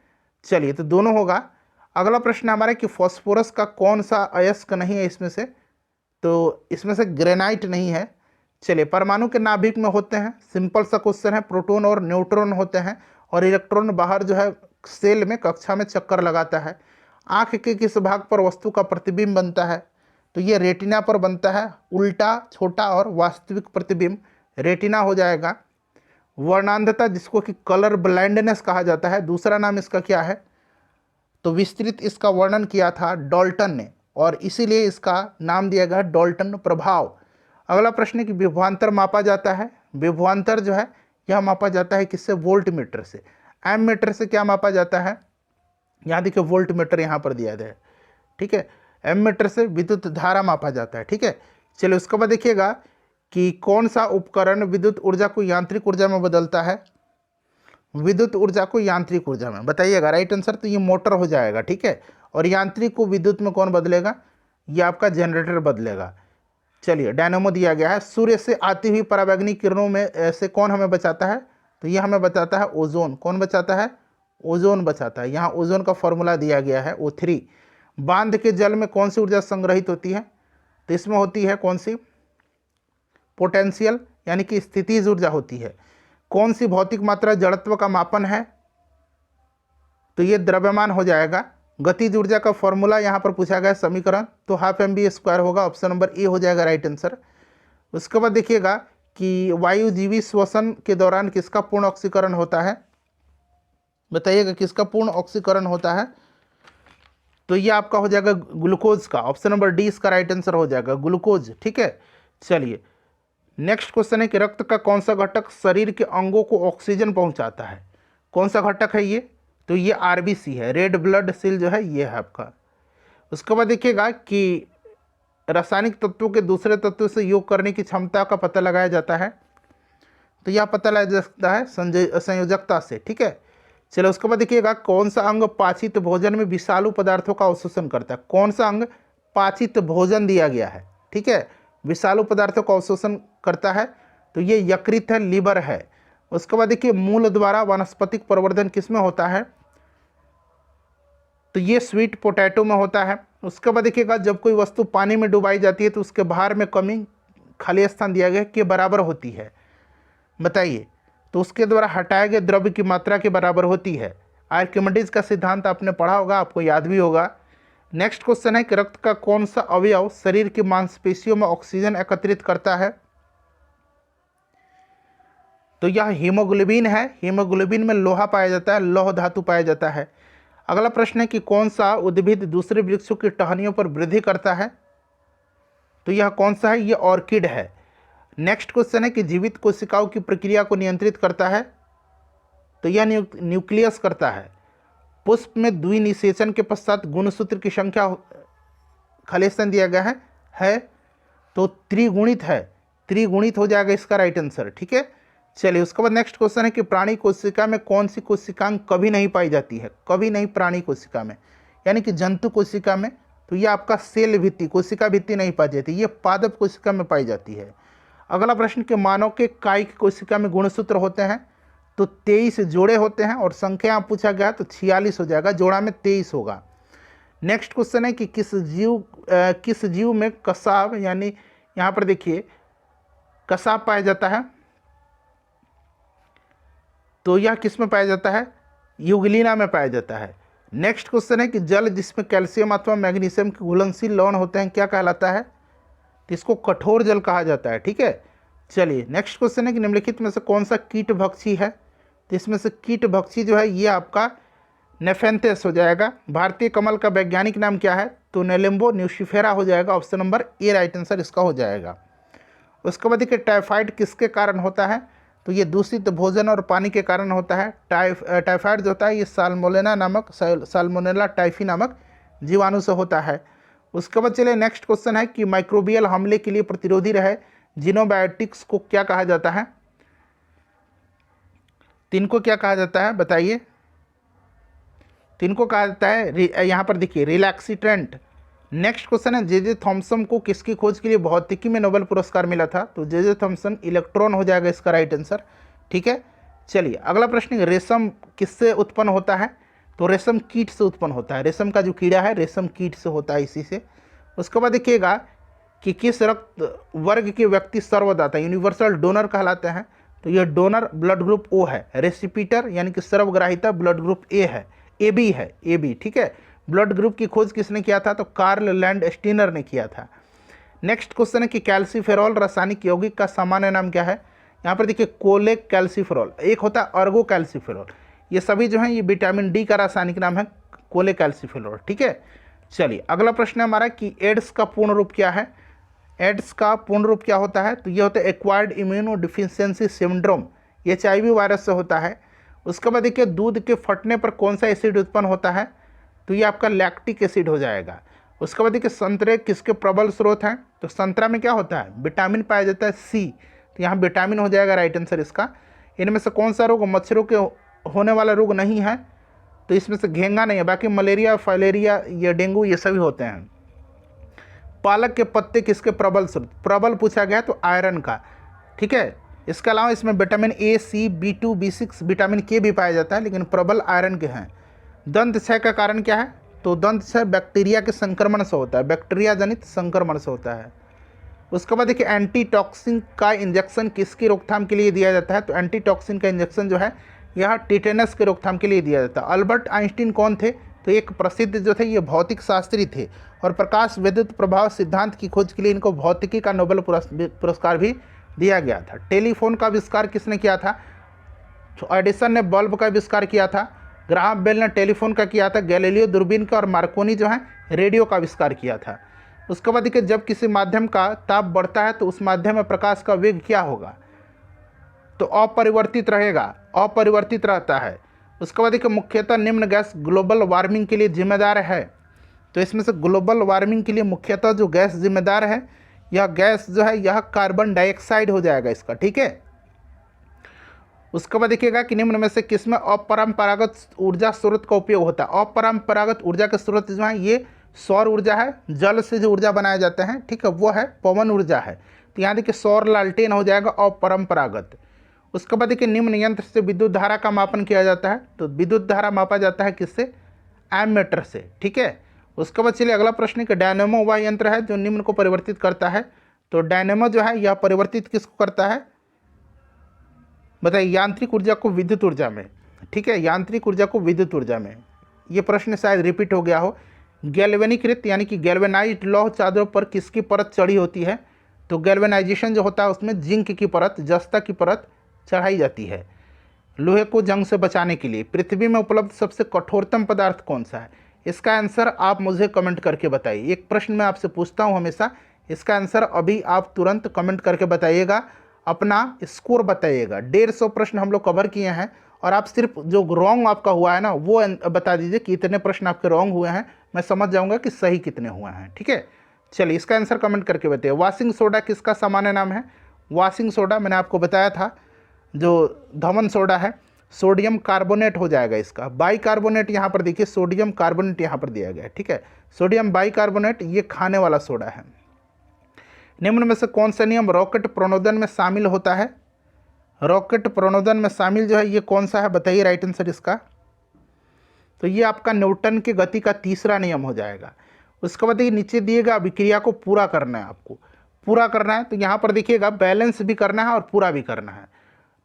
Speaker 1: चलिए तो दोनों होगा। अगला प्रश्न हमारा कि फॉस्फोरस का कौन सा अयस्क नहीं है इसमें से, तो इसमें से ग्रेनाइट नहीं है। चलिए, परमाणु के नाभिक में होते हैं, सिंपल सा क्वेश्चन है, प्रोटॉन और न्यूट्रॉन होते हैं और इलेक्ट्रॉन बाहर जो है सेल में कक्षा में चक्कर लगाता है। आँख के किस भाग पर वस्तु का प्रतिबिंब बनता है, तो ये रेटिना पर बनता है, उल्टा छोटा और वास्तविक प्रतिबिंब रेटिना हो जाएगा। वर्णांधता जिसको कि कलर ब्लाइंडनेस कहा जाता है, दूसरा नाम इसका क्या है, तो विस्तृत इसका वर्णन किया था डाल्टन ने और इसीलिए इसका नाम दिया गया डाल्टन प्रभाव। अगला प्रश्न है कि विभवांतर मापा जाता है, विभवांतर जो है यह मापा जाता है किससे, वोल्ट मीटर से। एम मीटर से क्या मापा जाता है, यहाँ देखिए वोल्ट मीटर यहाँ पर दिया गया है। ठीक है, एम मीटर से विद्युत धारा मापा जाता है। ठीक है, चलिए उसके बाद देखिएगा कि कौन सा उपकरण विद्युत ऊर्जा को यांत्रिक ऊर्जा में बदलता है, विद्युत ऊर्जा को यांत्रिक ऊर्जा में, बताइएगा। राइट आंसर तो ये मोटर हो जाएगा, ठीक है। और यांत्रिक को विद्युत में कौन बदलेगा, ये आपका जनरेटर बदलेगा। चलिए, डायनामो दिया गया है। सूर्य से आती हुई पराबैंगनी किरणों में से कौन हमें बचाता है, तो ये हमें बचाता है ओजोन। कौन बचाता है, ओजोन बचाता है। यहाँ ओजोन का फॉर्मूला दिया गया है O3। बांध के जल में कौन सी ऊर्जा संग्रहित होती है, तो इसमें होती है कौन सी, पोटेंशियल यानी कि स्थितिज ऊर्जा होती है। कौन सी भौतिक मात्रा जड़त्व का मापन है, तो ये द्रव्यमान हो जाएगा। गतिज ऊर्जा का फॉर्मूला यहाँ पर पूछा गया समीकरण, तो हाफ mv² होगा। ऑप्शन नंबर ए हो जाएगा राइट आंसर। उसके बाद देखिएगा कि वायुजीवी श्वसन के दौरान किसका पूर्ण ऑक्सीकरण होता है, बताइएगा किसका पूर्ण ऑक्सीकरण होता है, तो ये आपका हो जाएगा ग्लूकोज का। ऑप्शन नंबर डी इसका राइट आंसर हो जाएगा, ग्लूकोज, ठीक है। चलिए, नेक्स्ट क्वेश्चन है कि रक्त का कौन सा घटक शरीर के अंगों को ऑक्सीजन पहुंचाता है, कौन सा घटक है ये, तो ये आरबीसी है, रेड ब्लड सेल जो है ये है आपका। उसके बाद देखिएगा कि रासायनिक तत्वों के दूसरे तत्वों से योग करने की क्षमता का पता लगाया जाता है, तो यह पता लगाया जा सकता है संयोजकता से, ठीक है। चलो, उसके बाद देखिएगा कौन सा अंग पाचित भोजन में विषालु पदार्थों का अवशोषण करता है, कौन सा अंग पाचित भोजन दिया गया है, ठीक है, विषालु पदार्थों का अवशोषण करता है, तो ये यकृत है, लीवर है। उसके बाद देखिए मूल द्वारा वानस्पतिक प्रवर्धन किस में होता है, तो ये स्वीट पोटैटो में होता है। उसके बाद देखिएगा जब कोई वस्तु पानी में डुबाई जाती है तो उसके भार में कमी खाली स्थान दिया गया के बराबर होती है, बताइए, तो उसके द्वारा हटाए गए द्रव्य की मात्रा के बराबर होती है। आर्किमिडीज का सिद्धांत आपने पढ़ा होगा, आपको याद भी होगा। नेक्स्ट क्वेश्चन है कि रक्त का कौन सा अवयव शरीर की मांसपेशियों में ऑक्सीजन एकत्रित करता है, तो यह हीमोग्लोबिन है। हीमोग्लोबिन में लोहा पाया जाता है, लौह धातु पाया जाता है। अगला प्रश्न है कि कौन सा उद्भिद दूसरे वृक्षों की टहनियों पर वृद्धि करता है, तो यह कौन सा है, यह ऑर्किड है। नेक्स्ट क्वेश्चन है कि जीवित कोशिकाओं की प्रक्रिया को नियंत्रित करता है, तो यह न्यूक्लियस करता है। पुष्प में द्विनिषेचन के पश्चात गुणसूत्र की संख्या खाली स्थान दिया गया है तो त्रिगुणित है, त्रिगुणित हो जाएगा इसका राइट आंसर, ठीक है। चलिए, उसके बाद नेक्स्ट क्वेश्चन है कि प्राणी कोशिका में कौन सी कोशिकांग कभी नहीं पाई जाती है, कभी नहीं प्राणी कोशिका में, यानी कि जंतु कोशिका में, तो ये आपका सेल भित्ति, कोशिका भित्ति नहीं पाई जाती, ये पादप कोशिका में पाई जाती है। अगला प्रश्न कि मानव के कायिक कोशिका में गुणसूत्र होते हैं, तो 23 जोड़े होते हैं, और संख्या पूछा गया तो 46 हो जाएगा, जोड़ा में 23 होगा। नेक्स्ट क्वेश्चन है कि किस जीव में कसाव, यानी यहाँ पर देखिए कसाव पाया जाता है, तो यह किस में पाया जाता है, यूग्लिना में पाया जाता है। नेक्स्ट क्वेश्चन है कि जल जिसमें कैल्शियम अथवा मैग्नीशियम के घुलनशील लवण होते हैं क्या कहलाता है, तो इसको कठोर जल कहा जाता है, ठीक है। चलिए, नेक्स्ट क्वेश्चन है कि निम्नलिखित में से कौन सा कीट भक्षी है, तो इसमें से कीट भक्षी जो है ये आपका नेफेंथेस हो जाएगा। भारतीय कमल का वैज्ञानिक नाम क्या है, तो नेलेम्बो न्यूसिफेरा हो जाएगा। ऑप्शन नंबर ए राइट आंसर इसका हो जाएगा। उसके बाद देखिए टाइफाइड किसके कारण होता है, तो ये दूषित भोजन और पानी के कारण होता है। टाइफाइड जो होता है ये साल्मोनेला टाइफी नामक जीवाणु से होता है। उसके बाद चलिए नेक्स्ट क्वेश्चन है कि माइक्रोबियल हमले के लिए प्रतिरोधी रहे जीनोबायोटिक्स को क्या कहा जाता है, तीन को क्या कहा जाता है बताइए, तीन को कहा जाता है यहाँ पर देखिए रिलैक्सीट्रेंट। नेक्स्ट क्वेश्चन है जे थॉम्सन को किसकी खोज के लिए भौतिकी में नोबेल पुरस्कार मिला था, तो जे थॉम्सन इलेक्ट्रॉन हो जाएगा इसका राइट आंसर, ठीक है। चलिए अगला प्रश्न, रेशम किससे उत्पन्न होता है, तो रेशम कीट से उत्पन्न होता है। रेशम का जो कीड़ा है रेशम कीट से होता है, इसी से। उसके बाद देखिएगा कि किस रक्त वर्ग के व्यक्ति सर्वदाता यूनिवर्सल डोनर कहलाते हैं, तो यह डोनर ब्लड ग्रुप ओ है। रेसिपीटर यानी कि सर्वग्राहिता ब्लड ग्रुप ए है, ए बी है, ए बी, ठीक है। ब्लड ग्रुप की खोज किसने किया था, तो कार्ल लैंड स्टीनर ने किया था। नेक्स्ट क्वेश्चन है कि कैल्सीफेरॉल रासायनिक यौगिक का सामान्य नाम क्या है, यहाँ पर देखिए कोलेक कैल्सीफेरॉल, एक होता है अर्गो कैल्सीफेरॉल, ये सभी जो हैं ये विटामिन डी का रासायनिक नाम है कोलेक कैल्सीफेरॉल, ठीक है। चलिए अगला प्रश्न है हमारा कि एड्स का पूर्ण रूप क्या है, एड्स का पूर्ण रूप क्या होता है, तो ये होता है एक्वायर्ड इम्यूनो डिफिशियंसी सिंड्रोम, ये HIV वायरस से होता है। उसके बाद देखिए दूध के फटने पर कौन सा एसिड उत्पन्न होता है, तो ये आपका लैक्टिक एसिड हो जाएगा। उसके बाद देखिए संतरे किसके प्रबल स्रोत हैं, तो संतरा में क्या होता है, विटामिन पाया जाता है सी, तो यहाँ विटामिन हो जाएगा राइट आंसर इसका। इनमें से कौन सा रोग मच्छरों के होने वाला रोग नहीं है, तो इसमें से घेंगा नहीं है, बाकी मलेरिया, फाइलेरिया, ये डेंगू, ये सभी होते हैं। पालक के पत्ते किसके प्रबल स्रोत, प्रबल पूछा गया तो आयरन का, ठीक है। इसके अलावा इसमें vitamin A, C, B2, B6, vitamin के भी पाया जाता है, लेकिन प्रबल आयरन के हैं। दंत क्षय का कारण क्या है, तो दंत क्षय बैक्टीरिया के संक्रमण से होता है, बैक्टीरिया जनित संक्रमण से होता है। उसके बाद देखिए एंटीटॉक्सिन का इंजेक्शन किसकी रोकथाम के लिए दिया जाता है, तो एंटीटॉक्सिन का इंजेक्शन जो है यह टिटेनस के रोकथाम के लिए दिया जाता है। अल्बर्ट आइंस्टीन कौन थे, तो एक प्रसिद्ध जो थे ये भौतिक शास्त्री थे, और प्रकाश विद्युत प्रभाव सिद्धांत की खोज के लिए इनको भौतिकी का नोबेल पुरस्कार भी दिया गया था। टेलीफोन का आविष्कार किसने किया था, तो एडिसन ने बल्ब का आविष्कार किया था, ग्राहम बेल ने टेलीफोन का किया था, गैलीलियो दूरबीन का, और मार्कोनी जो है रेडियो का आविष्कार किया था। उसके बाद देखिए जब किसी माध्यम का ताप बढ़ता है तो उस माध्यम में प्रकाश का वेग क्या होगा, तो अपरिवर्तित रहेगा, अपरिवर्तित रहता है। उसके बाद देखिए मुख्यतः निम्न गैस ग्लोबल वार्मिंग के लिए जिम्मेदार है, तो इसमें से ग्लोबल वार्मिंग के लिए मुख्यतः जो गैस जिम्मेदार है, यह गैस जो है यह कार्बन डाइऑक्साइड हो जाएगा इसका, ठीक है। उसके बाद देखिएगा कि निम्न में से किसमें अपरंपरागत ऊर्जा स्रोत का उपयोग होता है। अपरंपरागत ऊर्जा के स्रोत जो हैं ये सौर ऊर्जा है, जल से जो ऊर्जा बनाए जाते हैं, ठीक है, वो है पवन ऊर्जा है, तो यहाँ देखिए सौर लालटेन हो जाएगा अपरंपरागत। उसके बाद देखिए निम्न यंत्र से विद्युत धारा का मापन किया जाता है, तो विद्युत धारा मापा जाता है किससे, एमीटर से, ठीक है। उसके बाद चलिए अगला प्रश्न कि डायनेमो वह यंत्र है जो निम्न को परिवर्तित करता है, तो डायनेमो जो है यह परिवर्तित किसको करता है, बताइए, यांत्रिक ऊर्जा को विद्युत ऊर्जा में, ठीक है, यांत्रिक ऊर्जा को विद्युत ऊर्जा में। ये प्रश्न शायद रिपीट हो गया हो। गैल्वेनीकृत यानी कि गैल्वेनाइज्ड लौह चादरों पर किसकी परत चढ़ी होती है, तो गैल्वेनाइजेशन जो होता है उसमें जिंक की परत, जस्ता की परत चढ़ाई जाती है लोहे को जंग से बचाने के लिए। पृथ्वी में उपलब्ध सबसे कठोरतम पदार्थ कौन सा है, इसका आंसर आप मुझे कमेंट करके बताइए। एक प्रश्न मैं आपसे पूछता हूँ हमेशा, इसका आंसर अभी आप तुरंत कमेंट करके बताइएगा, अपना स्कोर बताइएगा। 150 प्रश्न हम लोग कवर किए हैं, और आप सिर्फ जो रॉन्ग आपका हुआ है ना वो बता दीजिए कि इतने प्रश्न आपके रॉन्ग हुए हैं, मैं समझ जाऊंगा कि सही कितने हुए हैं, ठीक है। चलिए इसका आंसर कमेंट करके बताइए। वॉशिंग सोडा किसका सामान्य नाम है, वॉशिंग सोडा मैंने आपको बताया था जो धमन सोडा है, सोडियम कार्बोनेट हो जाएगा इसका। बाइकार्बोनेट यहाँ पर देखिए, सोडियम कार्बोनेट यहाँ पर दिया गया है, ठीक है, सोडियम बाइकार्बोनेट ये खाने वाला सोडा है। निम्न में से कौन सा नियम रॉकेट प्रणोदन में शामिल होता है, रॉकेट प्रणोदन में शामिल जो है ये कौन सा है, बताइए राइट आंसर इसका, तो ये आपका न्यूटन की गति का तीसरा नियम हो जाएगा। उसके बाद ये नीचे दिएगा अभिक्रिया को पूरा करना है, आपको पूरा करना है, तो यहाँ पर देखिएगा बैलेंस भी करना है और पूरा भी करना है।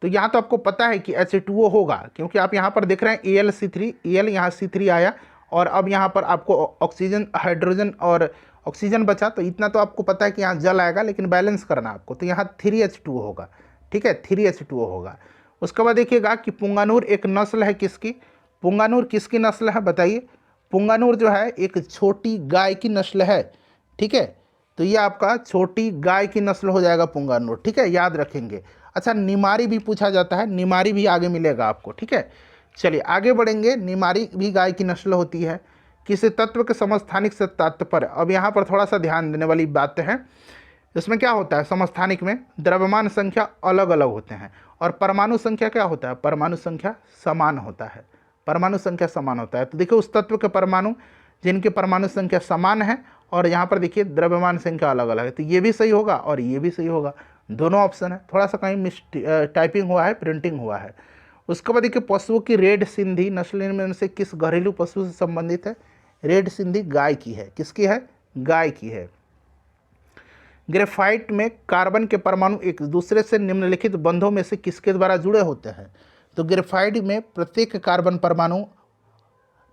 Speaker 1: तो यहाँ तो आपको पता है कि H2O होगा, क्योंकि आप यहाँ पर देख रहे हैं AlC3, Al यहाँ C3 आया, और अब यहाँ पर आपको ऑक्सीजन, हाइड्रोजन और ऑक्सीजन बचा, तो इतना तो आपको पता है कि यहाँ जल आएगा, लेकिन बैलेंस करना आपको, तो यहाँ 3H2O होगा, ठीक है, 3H2O होगा। उसके बाद देखिएगा कि पुंगानूर एक नस्ल है किसकी, पुंगानूर किसकी नस्ल है बताइए, पुंगानूर जो है एक छोटी गाय की नस्ल है, ठीक है, तो ये आपका छोटी गाय की नस्ल हो जाएगा पुंगानूर, ठीक है, याद रखेंगे। अच्छा निमारी भी पूछा जाता है, निमारी भी आगे मिलेगा आपको, ठीक है। चलिए आगे बढ़ेंगे, निमारी भी गाय की नस्ल होती है। किसी तत्व के समस्थानिक से तात्पर्य, अब यहाँ पर थोड़ा सा ध्यान देने वाली बात है, इसमें क्या होता है, समस्थानिक में द्रव्यमान संख्या अलग अलग होते हैं, और परमाणु संख्या क्या होता है, परमाणु संख्या समान होता है, परमाणु संख्या समान होता है। तो देखिए उस तत्व के परमाणु जिनकी परमाणु संख्या समान है, और यहाँ पर देखिए द्रव्यमान संख्या अलग अलग है, तो ये भी सही होगा और ये भी सही होगा, दोनों ऑप्शन है। थोड़ा सा कहीं मिस टाइपिंग हुआ है, प्रिंटिंग हुआ है। उसके बाद देखिए पशुओं की रेड सिंधी नस्ल में से किस घरेलू पशु से संबंधित है, रेड सिंधी गाय की है, किसकी है, गाय की है। ग्रेफाइट में कार्बन के परमाणु एक दूसरे से निम्नलिखित बंधों में से किसके द्वारा जुड़े होते हैं, तो ग्रेफाइट में प्रत्येक कार्बन परमाणु,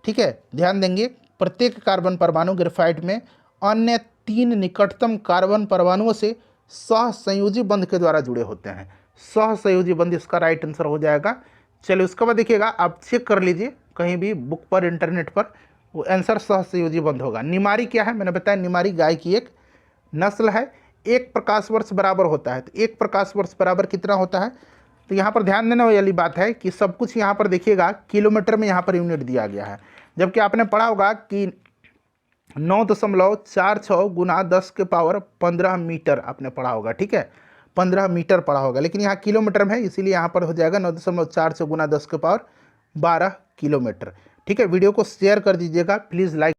Speaker 1: ठीक है, ध्यान देंगे, प्रत्येक कार्बन परमाणु ग्रेफाइट में अन्य 3 निकटतम कार्बन परमाणुओं से सहसंयोजी बंध के द्वारा जुड़े होते हैं। सहसंयोजी बंध इसका राइट आंसर हो जाएगा। चलिए उसके बाद देखिएगा, आप चेक कर लीजिए कहीं भी बुक पर, इंटरनेट पर, वो आंसर सहसंयोजी बंध होगा। निमारी क्या है, मैंने बताया निमारी गाय की एक नस्ल है। 1 प्रकाश वर्ष बराबर होता है, तो 1 प्रकाश वर्ष बराबर कितना होता है, तो यहाँ पर ध्यान देने वाली बात है कि सब कुछ यहाँ पर देखिएगा किलोमीटर में यहाँ पर यूनिट दिया गया है, जबकि आपने पढ़ा होगा कि 9.46 गुना 10 के पावर 15 मीटर आपने पढ़ा होगा, ठीक है, 15 मीटर पढ़ा होगा, लेकिन यहाँ किलोमीटर में है इसीलिए यहाँ पर हो जाएगा 9.46 गुना 10 के पावर 12 किलोमीटर। ठीक है, वीडियो को शेयर कर दीजिएगा प्लीज़, लाइक